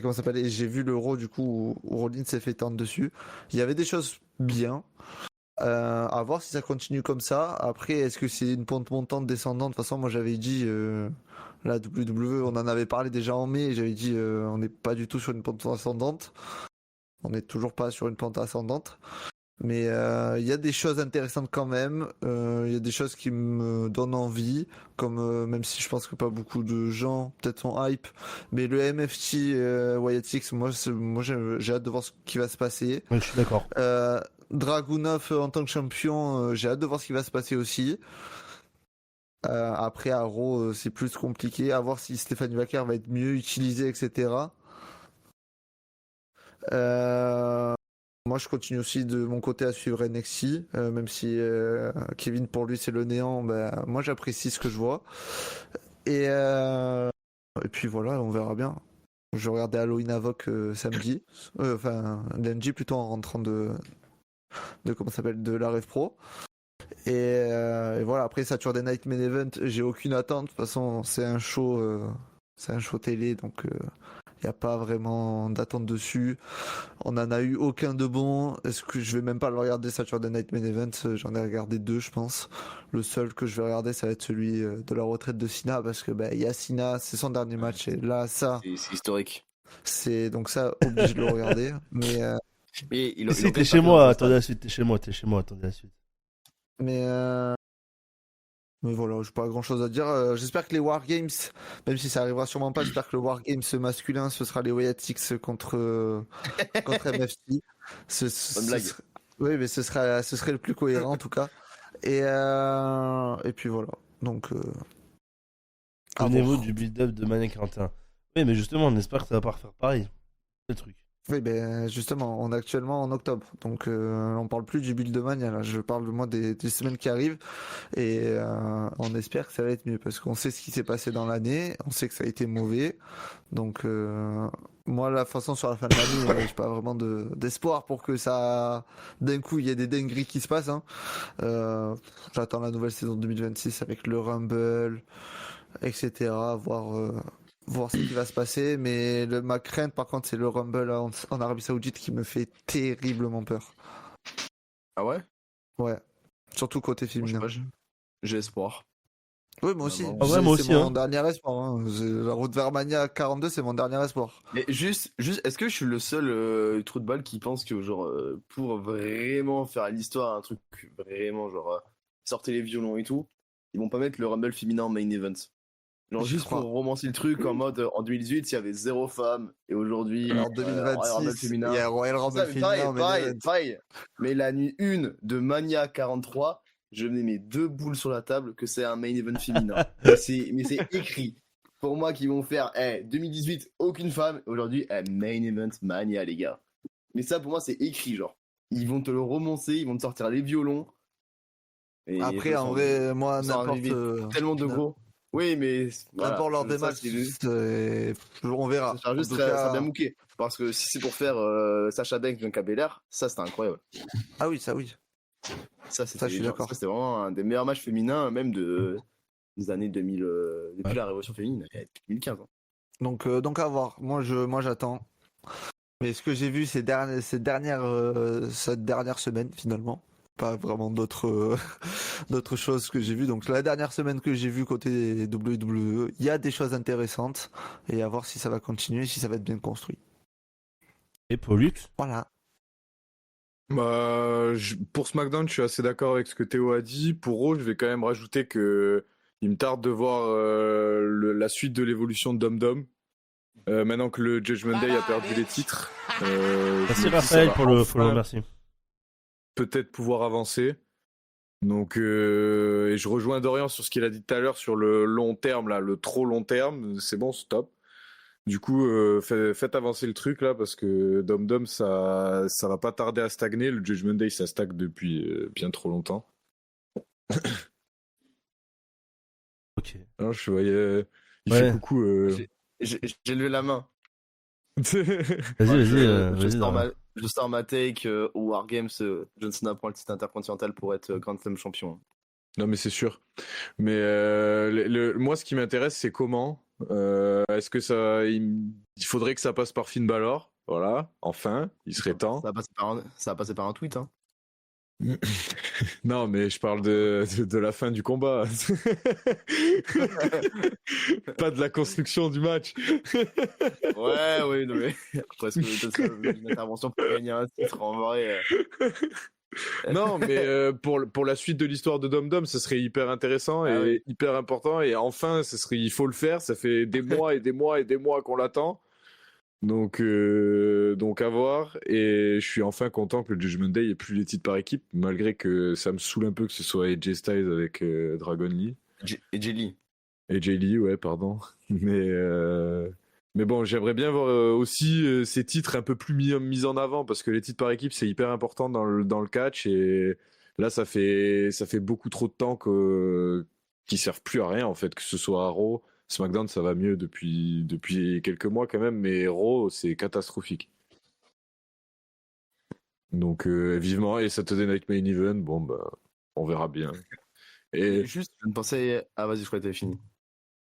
comment ça s'appelle, et j'ai vu le Raw du coup où Rollins s'est fait tendre dessus. Il y avait des choses bien. À voir si ça continue comme ça. Après, est-ce que c'est une pente montante, descendante? De toute façon, moi j'avais dit la WWE, on en avait parlé déjà en mai, et j'avais dit on n'est pas du tout sur une pente ascendante. On n'est toujours pas sur une pente ascendante. Mais il y a des choses intéressantes quand même. Il y a des choses qui me donnent envie, comme même si je pense que pas beaucoup de gens peut-être sont hype, mais le MFT Wyatt Six, moi j'ai hâte de voir ce qui va se passer. Ouais, je suis d'accord. Dragunov en tant que champion, j'ai hâte de voir ce qui va se passer aussi. Après, à Raw, c'est plus compliqué. À voir si Stéphanie Vaquer va être mieux utilisée, etc. Moi, je continue aussi de mon côté à suivre NXT, même si Kevin, pour lui, c'est le néant. Ben, moi, j'apprécie ce que je vois. Et puis voilà, on verra bien. Je regardais Halloween Havoc samedi. Lundi plutôt en rentrant de comment ça s'appelle, de la Rev Pro. Et voilà, après Saturday Night Main Event, j'ai aucune attente. De toute façon, c'est un show télé, donc il n'y a pas vraiment d'attente dessus. On n'en a eu aucun de bon. Est-ce que je vais même pas le regarder Saturday Night Main Event? J'en ai regardé 2, je pense. Le seul que je vais regarder, ça va être celui de la retraite de Cena, parce que il y a Cena, c'est son dernier match, et là, ça, C'est historique. c'est donc ça, obligé de le regarder. Mais Mais Et si t'es chez moi, attendez la suite. T'es chez moi, attendez la suite. mais voilà, j'ai pas grand chose à dire. J'espère que les Wargames, même si ça arrivera sûrement pas, j'espère que le Wargames masculin, ce sera les Wyatt Six contre MFT. Bonne blague. Oui, mais ce serait le plus cohérent en tout cas. Et puis voilà. Donc, à Souvenez-vous voir. du build-up de Mania 41. Oui, mais justement, on espère que ça va pas refaire pareil. C'est le truc. Oui, ben justement, on est actuellement en octobre, donc on parle plus du build de Mania là. Je parle moi des semaines qui arrivent, et on espère que ça va être mieux parce qu'on sait ce qui s'est passé dans l'année, on sait que ça a été mauvais, donc moi la façon sur la fin de l'année, j'ai pas vraiment d'espoir pour que ça d'un coup il y ait des dingueries qui se passent. Hein. J'attends la nouvelle saison 2026 avec le Rumble, etc. Voir ce qui va se passer, mais ma crainte par contre c'est le Rumble en Arabie Saoudite qui me fait terriblement peur. Ah ouais? Ouais, surtout côté Moi, je sais féminin. pas, j'ai espoir. Oui, moi aussi. Vraiment. Ah ouais, moi C'est aussi, mon hein. dernier espoir. Hein. La route vers Mania 42, c'est mon dernier espoir. Mais juste, est-ce que je suis le seul trou de balle qui pense que, genre, pour vraiment faire l'histoire, un truc vraiment, genre, sortez les violons et tout, ils vont pas mettre le Rumble féminin en main event? Genre, J'y juste crois. pour romancer le truc en mode, en 2018, il y avait 0 femmes, et aujourd'hui, Alors Royal Rumble 2026, il y féminin. a Royal C'est Rumble ça, mais féminin en main event. pareil. Mais la nuit 1 de Mania 43, je mets mes 2 boules sur la table que c'est un main event féminin. Mais c'est écrit. Pour moi, qui vont faire 2018, aucune femme. Aujourd'hui, main event Mania, les gars. Mais ça, pour moi, c'est écrit, genre. Ils vont te le romancer, ils vont te sortir les violons. Et Après, je en sens- vrai, moi, je sens n'importe. arriver tellement de gros. Oui, mais voilà, N'importe lors des ça, matchs, c'est on verra. ça sera En juste tout ça cas. a bien mouqué. Parce que si c'est pour faire Sacha Banks, Bianca Belair, ça c'était incroyable. Ah oui, ça oui. Ça, Ça, je suis d'accord. c'était vraiment un des meilleurs matchs féminins, même des années 2000, depuis Ouais. la révolution féminine, 2015. Hein. Donc à voir. Moi, j'attends. Mais ce que j'ai vu cette dernière semaine, finalement, pas vraiment d'autres choses que j'ai vues. Donc la dernière semaine que j'ai vue côté WWE, il y a des choses intéressantes et à voir si ça va continuer, si ça va être bien construit. Et Pollux. Voilà. Bah, pour SmackDown, je suis assez d'accord avec ce que Théo a dit. Pour Raw, je vais quand même rajouter que il me tarde de voir la suite de l'évolution de Dom Dom. Maintenant que le Judgment Day a perdu les titres. Je Merci me dis, ça Raphaël va pour le enfin follow, merci. peut-être pouvoir avancer. Donc, et je rejoins Dorian sur ce qu'il a dit tout à l'heure sur le long terme, là, le trop long terme. C'est bon, stop. Du coup, faites avancer le truc là parce que Dom Dom, ça va pas tarder à stagner. Le Judgment Day, ça stagne depuis bien trop longtemps. Ok. Alors, je voyais, il Ouais. fait coucou. J'ai levé la main. Vas-y, Moi, vas-y, je vas-y. sors Dorian. je sors ma take au Wargames. John Cena prend le titre intercontinental pour être Grand Slam champion. Non, mais c'est sûr. Mais moi, ce qui m'intéresse, c'est comment. Est-ce que il faudrait que ça passe par Finn Balor. Voilà, enfin, il serait temps. Ça va passer par un tweet. Hein. Non, mais je parle de la fin du combat. Pas de la construction du match. Ouais, oui, non, mais après, est-ce que t'as une intervention pour gagner un titre en vrai Non, mais pour la suite de l'histoire de Dom Dom, ce serait hyper intéressant Ah et oui. hyper important. Et enfin, il faut le faire. Ça fait des mois et des mois et des mois qu'on l'attend. Donc à voir. Et je suis enfin content que le Judgment Day ait plus les titres par équipe, malgré que ça me saoule un peu que ce soit AJ Styles avec Dragon Lee. Et Jelly. Et Jay Lee, ouais, pardon. Mais bon, j'aimerais bien voir aussi ces titres un peu plus mis en avant, parce que les titres par équipe, c'est hyper important dans le catch. Et là, ça fait beaucoup trop de temps qu'ils servent plus à rien, en fait, que ce soit à Raw. SmackDown, ça va mieux depuis quelques mois quand même, mais Raw, c'est catastrophique. Donc, vivement, et Saturday Night Main Event, bon, bah, on verra bien. Et Juste, je ne pensais. Ah, vas-y, je crois que t'avais fini.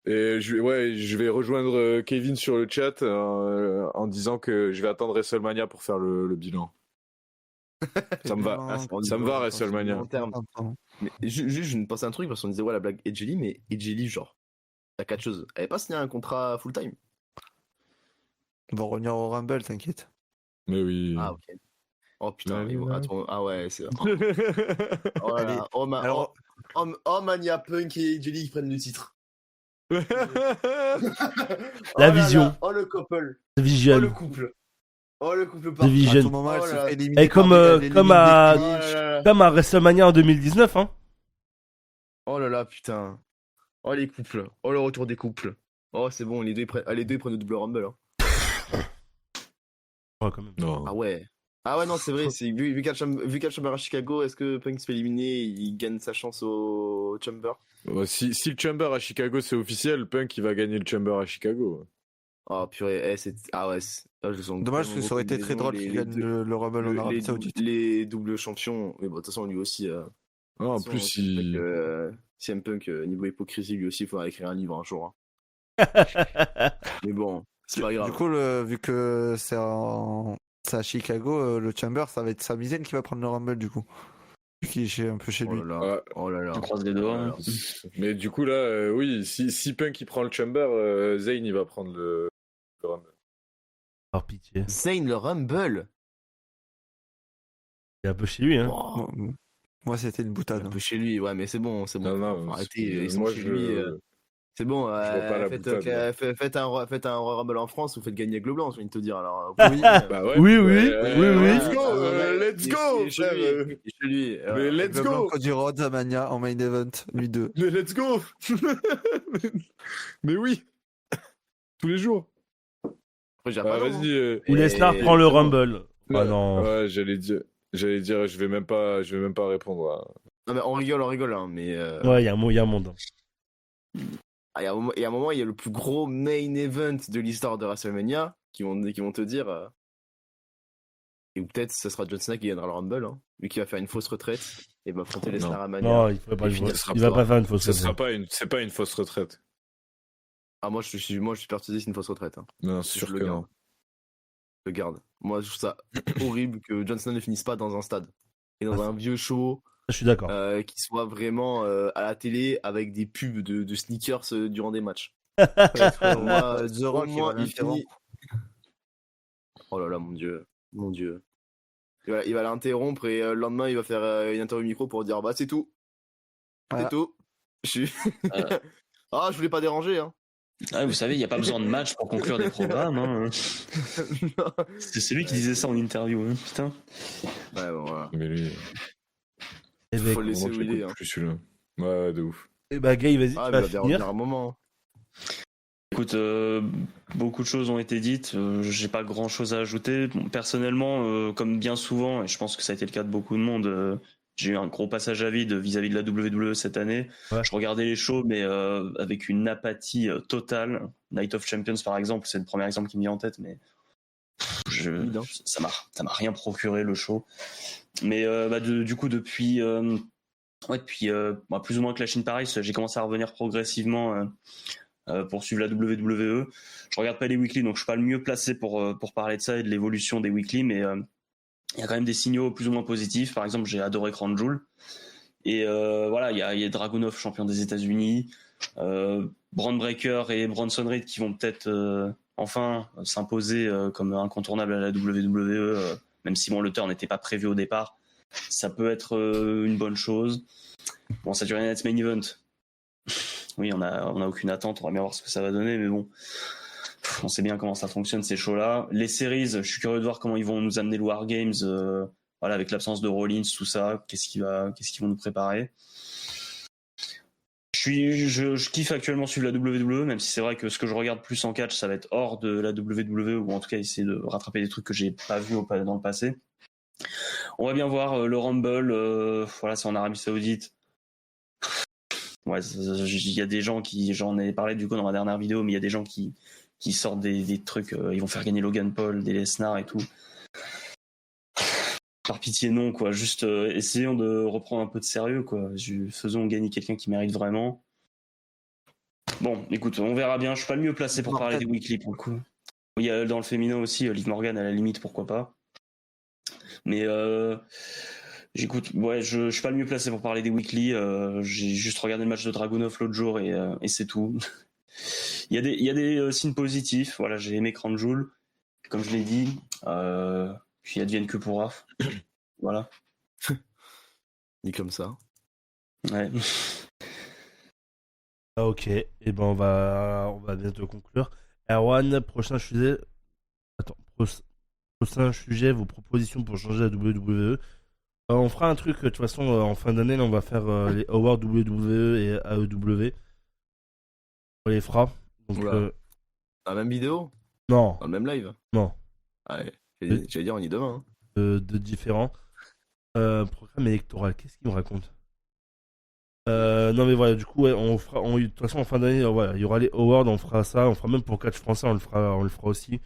je vais rejoindre Kevin sur le chat en disant que je vais attendre WrestleMania pour faire le bilan. Ça me va. Ah, c'est Ça me va, WrestleMania. long terme. Mais juste, je ne pensais à un truc parce qu'on disait, ouais, la blague Edgely, mais Edgely, genre, la catcheuse, elle avait pas signé un contrat full-time. On va revenir au Rumble, t'inquiète. Mais oui. Ah, ok. Oh putain, Ouais, attends, ah ouais, c'est. Oh là là, Alors- Mania Punk et Edgely qui prennent le titre. La Oh là vision. là, oh le couple. The Oh Vision. le couple. Oh le couple The parfait. À Vision. tout moment, elle Oh se là fait là. éliminer Et par comme, elle élimine comme à- Oh Becky Lynch. là là. Comme à WrestleMania en 2019, hein. Oh là là, putain. Oh les couples. Oh le retour des couples. Oh c'est bon, les deux ils prennent le double Rumble. Hein. Ouais, quand même. Non. Ah ouais. Ah ouais, non, c'est vrai. Vu qu'à Chamber à Chicago, est-ce que Punk se fait éliminer, il gagne sa chance au Chamber? Ouais, si le Chamber à Chicago c'est officiel, Punk il va gagner le Chamber à Chicago. Oh purée, ah ouais. Je le sens Dommage tellement que ça aurait beaucoup été très de drôle raisons, qu'il gagne le Rumble en Arabie Saoudite. les doubles champions. Mais bon, de toute façon, lui aussi. Ah, en de toute plus, façon, CM Punk, niveau hypocrisie, lui aussi, il faudra écrire un livre un jour. Hein. Mais bon, c'est pas grave. Du coup, vu que c'est à Chicago, le Chamber, ça va être Sami Zayn qui va prendre le Rumble du coup. Qui est un peu chez Oh lui. là là. Ouais. Oh là là. Je croise les doigts. Hein. Mais du coup là, oui, si Punk il prend le Chamber, Zayn il va prendre le Rumble. Par pitié. Zayn le Rumble. Il est un peu chez lui, hein. Oh, Moi, c'était une boutade. un peu chez lui, ouais, mais c'est bon. Non, Faut arrêter, ils sont moi chez lui. C'est bon, vois pas la boutade, faites un Rumble en France, vous faites gagner avec le blanc, je viens de te dire. Alors, Oui. Bah ouais. Oui, Let's oui. go, let's go, chez frère. lui. Chez lui. Mais let's Le go. Blanco du Rhodes à Mania en main event, lui 2. Mais let's go. Mais oui. Tous les jours. Après, j'ai Bah, pas vas-y. Ou Lesnar prend le Rumble. Ah non. Ouais, j'allais dire, je vais même pas répondre Non, mais on rigole, hein, mais Ouais, il y a un monde. il y a un moment, il y a le plus gros main event de l'histoire de WrestleMania qui vont te dire. Et peut-être ce sera John Cena qui gagnera le Rumble, hein, lui qui va faire une fausse retraite et va affronter Lesnar à Mania. Non, il va pas, Et finir il va pas faire une fausse Ce sera retraite. c'est pas une fausse retraite. Ah, moi je suis persuadé que c'est une fausse retraite. Hein. Non, c'est Je sûr le que garde. non. Je le garde. Moi je trouve ça horrible que John Cena ne finisse pas dans un stade et dans un vieux show Je suis d'accord. qui soit vraiment à la télé avec des pubs de sneakers durant des matchs. Pour moi, The au Rock, moins, il il finit. Oh là là, mon dieu. Mon dieu. Il va l'interrompre et le lendemain, il va faire une interview micro pour dire bah c'est tout. Voilà. C'est tout. Je suis. Ah, je voulais pas déranger, hein. Ah, vous savez, il n'y a pas besoin de match pour conclure des programmes. Hein. Non. C'est lui qui disait ça en interview. Hein. Putain. Ouais, bon, voilà. Mais lui, Et ben, Faut le laisser vraiment, où je il est. l'écoute Hein. plus celui-là. Ouais, de ouf. Gay, vas-y, Ah, tu il vas va bien revenir finir. un moment. Écoute, beaucoup de choses ont été dites. J'ai pas grand-chose à ajouter. Bon, personnellement, comme bien souvent, et je pense que ça a été le cas de beaucoup de monde, j'ai eu un gros passage à vide vis-à-vis de la WWE cette année. Ouais. Je regardais les shows, mais avec une apathie totale. Night of Champions, par exemple, c'est le premier exemple qui me vient en tête, mais Évident. ça m'a rien procuré le show. Mais du coup, depuis plus ou moins Clash in Paris, j'ai commencé à revenir progressivement pour suivre la WWE. Je regarde pas les weekly, donc je suis pas le mieux placé pour parler de ça et de l'évolution des weekly, mais il y a quand même des signaux plus ou moins positifs. Par exemple, j'ai adoré Crown Jewel. Et voilà, il y a Dragunov, champion des États-Unis, Braun Breaker et Bronson Reed qui vont peut-être enfin s'imposer comme incontournables à la WWE, même si bon, le turn n'était pas prévu au départ. Ça peut être une bonne chose. Bon, Saturday Night's Main Event. Oui, on a aucune attente, on va bien voir ce que ça va donner, mais bon, on sait bien comment ça fonctionne ces shows-là. Les séries, je suis curieux de voir comment ils vont nous amener le War Games, voilà, avec l'absence de Rollins, tout ça, qu'est-ce qu'ils vont nous préparer. Je kiffe actuellement suivre la WWE, même si c'est vrai que ce que je regarde plus en catch, ça va être hors de la WWE, ou en tout cas essayer de rattraper des trucs que j'ai pas vus dans le passé. On va bien voir le Rumble, voilà, c'est en Arabie Saoudite. Ouais, il y a des gens qui, j'en ai parlé du coup dans ma dernière vidéo, mais il y a des gens qui sortent des trucs, ils vont faire gagner Logan Paul, des Lesnar et tout. Par pitié non, quoi. Juste essayons de reprendre un peu de sérieux, quoi. Faisons gagner quelqu'un qui mérite vraiment. Bon, écoute, on verra bien. Je suis pas le mieux placé pour parler des weekly pour le coup. Il y a dans le féminin aussi, Liv Morgan à la limite, pourquoi pas. Mais j'écoute, ouais, je suis pas le mieux placé pour parler des weekly. J'ai juste regardé le match de Dragunov l'autre jour et c'est tout. Il y a des signes positifs. Voilà, j'ai aimé Crown Jewel, comme je l'ai dit. Puis advienne que pourra. Voilà. Dit comme ça. Ouais. Ah, ok, et ben on va bientôt conclure. Erwan, prochain sujet. Attends, prochain sujet, vos propositions pour changer la WWE. On fera un truc, de toute façon, en fin d'année, là, on va faire les Awards WWE et AEW. On les fera. Donc, Oula. Dans la même vidéo? non, Dans le même live? non, Ouais. J'allais dire, on y est demain. Hein. de différents. Programme électoral, qu'est-ce qu'il me raconte? Non mais voilà, du coup, ouais, de toute façon, en fin d'année, voilà, il y aura les awards, on fera ça, on fera même pour catch français, on le fera aussi.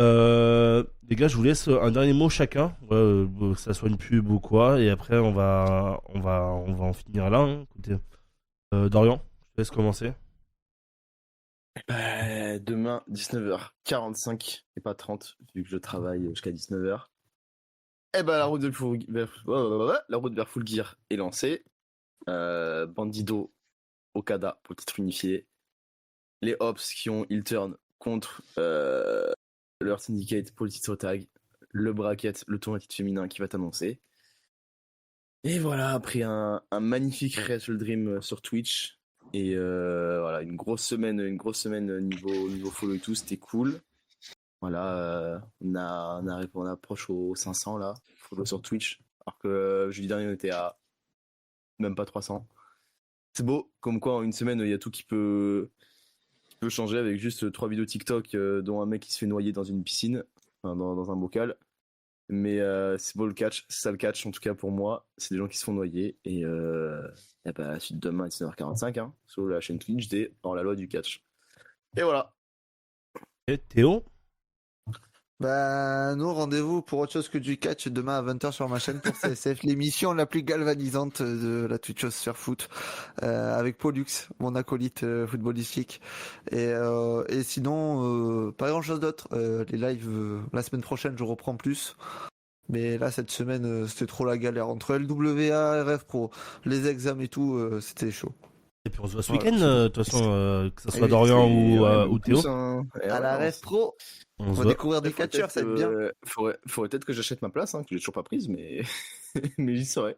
Les gars, je vous laisse un dernier mot chacun, que ça soit une pub ou quoi, et après on va en finir là. Hein. Écoutez, Dorian, je te laisse commencer. Demain, 19h45 et pas 30, vu que je travaille jusqu'à 19h. Eh ben, la route vers Full Gear est lancée. Bandido, Okada pour le titre unifié. Les Hops qui ont heel turn contre leur syndicate pour le titre tag. Le bracket, le tournoi titre féminin qui va t'annoncer. Et voilà, après un magnifique Wrestle Dream sur Twitch. Et voilà, une grosse semaine niveau follow et tout, c'était cool. Voilà, on approche aux 500 là, follow sur Twitch. Alors que jeudi dernier on était à même pas 300. C'est beau, comme quoi en une semaine il y a tout qui peut changer avec juste 3 vidéos TikTok dont un mec qui se fait noyer dans une piscine, enfin, dans un bocal. Mais c'est beau le catch, c'est ça le catch en tout cas pour moi. C'est des gens qui se font noyer. Et bah, suite demain à 19h45 hein, sur la chaîne Twitch des Hors la loi du catch. Et voilà. Et Théo? Bah, nous, rendez-vous pour autre chose que du catch demain à 20h sur ma chaîne pour CSF, l'émission la plus galvanisante de la Twitchosphère foot, avec Pollux, mon acolyte footballistique. Et sinon, pas grand chose d'autre. Les lives, la semaine prochaine, je reprends plus. Mais là, cette semaine, c'était trop la galère. Entre LWA, RF Pro, les examens et tout, c'était chaud. Et puis on se voit ce Voilà. week-end, de toute façon, que ce soit Et Dorian c'est- ouais, ou Théo. tous, hein. Et À ouais, la non, RF Pro, On on se va voit. découvrir des faudrait catcheurs, ça va être bien. Faudrait peut-être que j'achète ma place, hein, que j'ai toujours pas prise, mais mais j'y serai.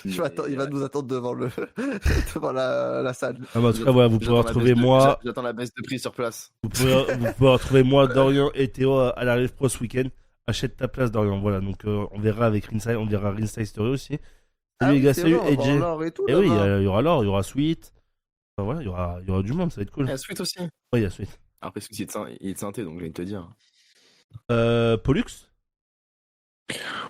Il va nous attendre devant devant la salle. Ah bah, en tout cas, voilà, vous pouvez retrouver moi, J'attends la baisse de prix sur place. vous pouvez retrouver moi, Dorian et Théo à la Live Pro ce week-end. Achète ta place, Dorian. Voilà, donc on verra avec Ringside, on verra Ringside Story aussi. Salut les gars, c'est salut vrai, on va AJ. voir l'or et tout, Et oui, là-bas. il y aura l'or, il y aura Sweet. Enfin, voilà, il y aura du monde, ça va être cool. Il y a Sweet aussi. Ouais, il y a Sweet. Après, Sweet, il est de synthé, donc je viens de te dire. Pollux?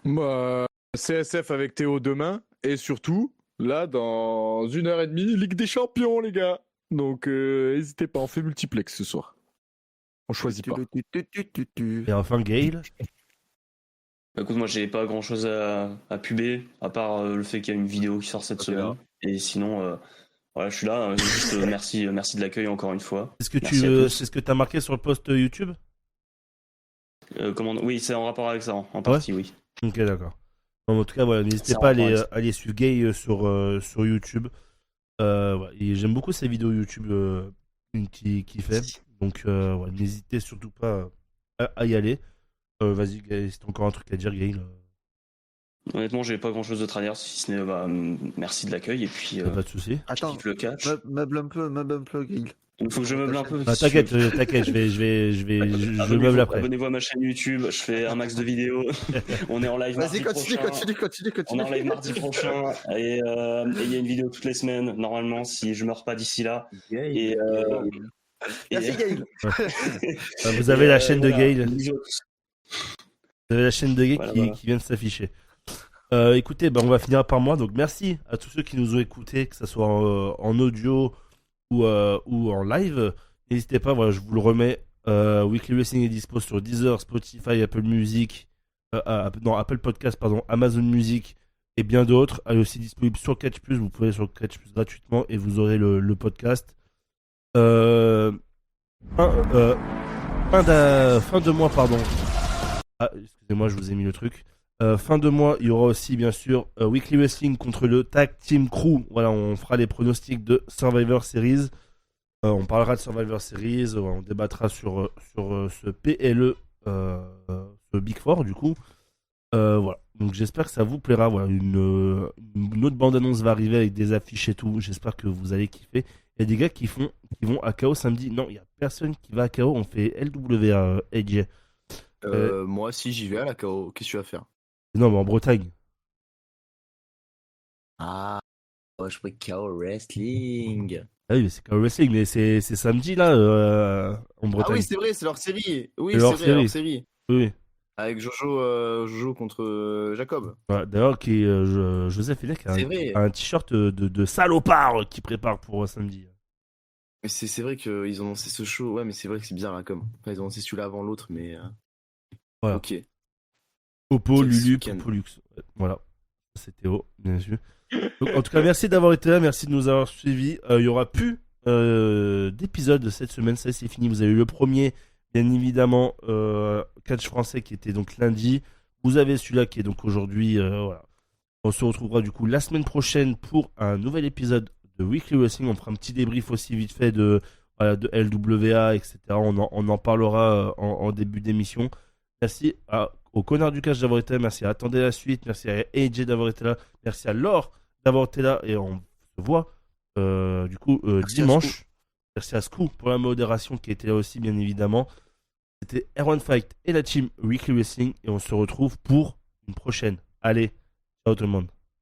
Bah, CSF avec Théo demain. Et surtout, là, dans 1h30, Ligue des Champions, les gars. Donc, n'hésitez pas, on fait multiplex ce soir. On choisit pas. Et enfin Gale. Bah, écoute, moi j'ai pas grand chose à puber, à part le fait qu'il y a une vidéo qui sort cette Ok, semaine. alors. Et sinon, voilà, je suis là. Juste merci de l'accueil encore une fois. C'est ce que Merci à tous. c'est ce que t'as marqué sur le post YouTube? Oui, c'est en rapport avec ça, en partie, oui. Ok, d'accord. Bon, en tout cas, voilà, n'hésitez Ça pas à va, ouais. aller suivre Gay sur YouTube. Voilà, et j'aime beaucoup ses vidéos YouTube qu'il fait. Donc, ouais, n'hésitez surtout pas à y aller. Vas-y, Gaël, si t'as encore un truc à dire, Gaël. Honnêtement, j'ai pas grand chose d'autre à dire, si ce n'est merci de l'accueil. Et puis, Pas de soucis. je Attends, kiffe le catch. meuble un peu, Gail. Il faut que je meuble un peu. Ah, t'inquiète, je meuble après. Abonnez-vous à ma chaîne YouTube, je fais un max de vidéos. On est en live mardi Vas-y, prochain. continue. On est en live mardi prochain et il y a une vidéo toutes les semaines, normalement, si je meurs pas d'ici là. Et, Merci, Gail. Vous avez la chaîne de voilà. Gaël. Bisous à tous. Vous avez la chaîne de Gay Voilà, qui voilà. vient de s'afficher. Écoutez, on va finir par moi. Donc merci à tous ceux qui nous ont écoutés, que ce soit en audio ou en live. N'hésitez pas, voilà, je vous le remets. Weekly Wrestling est dispo sur Deezer, Spotify, Apple Music, Apple Podcast, pardon, Amazon Music et bien d'autres. Elle est aussi disponible sur Catch Plus. Vous pouvez aller sur Catch Plus gratuitement et vous aurez le podcast. Fin de mois, pardon. Ah, excusez-moi, je vous ai mis le truc. Fin de mois, il y aura aussi bien sûr Weekly Wrestling contre le Tag Team Crew. Voilà, on fera les pronostics de Survivor Series. On parlera de Survivor Series. On débattra sur ce PLE, ce Big Four du coup. Voilà. Donc j'espère que ça vous plaira. Voilà, une autre bande-annonce va arriver avec des affiches et tout. J'espère que vous allez kiffer. Il y a des gars qui vont à KO samedi. Non, il n'y a personne qui va à KO. On fait LWA, AJ. Moi, si j'y vais à la KO, qu'est-ce que tu vas faire? Non, mais en Bretagne. Ah, je crois KO Wrestling. Ah oui, mais c'est KO Wrestling, mais c'est samedi là, en Bretagne. Ah oui, c'est vrai, c'est leur série. Oui, C'est c'est leur vrai, série. leur série. Oui. Avec Jojo contre Jacob. Voilà, d'ailleurs, Joseph Hennec a C'est vrai. un t-shirt de salopard qui prépare pour samedi. Mais c'est vrai qu'ils ont lancé ce show. Ouais, mais c'est vrai que c'est bizarre la com. Enfin, ils ont lancé celui-là avant l'autre, mais. Voilà. Ok. Popo, Quel Lulu, week-end. Popo Lux. Ouais, voilà. C'est Théo, bien sûr. Donc, en tout cas, merci d'avoir été là, merci de nous avoir suivis. Il y aura plus d'épisodes cette semaine, ça c'est fini. Vous avez eu le premier, bien évidemment, catch français qui était donc lundi. Vous avez celui-là qui est donc aujourd'hui. Voilà. On se retrouvera du coup la semaine prochaine pour un nouvel épisode de Weekly Wrestling. On fera un petit débrief aussi vite fait de LWA, etc. On en parlera en début d'émission. Merci au connard du catch d'avoir été là. Merci à Attendez la suite. Merci à AJ d'avoir été là. Merci à Laure d'avoir été là. Et on se voit du coup dimanche. Merci à Scoop pour la modération qui était là aussi, bien évidemment. C'était R1 Fight et la team Weekly Wrestling. Et on se retrouve pour une prochaine. Allez, ciao tout le monde.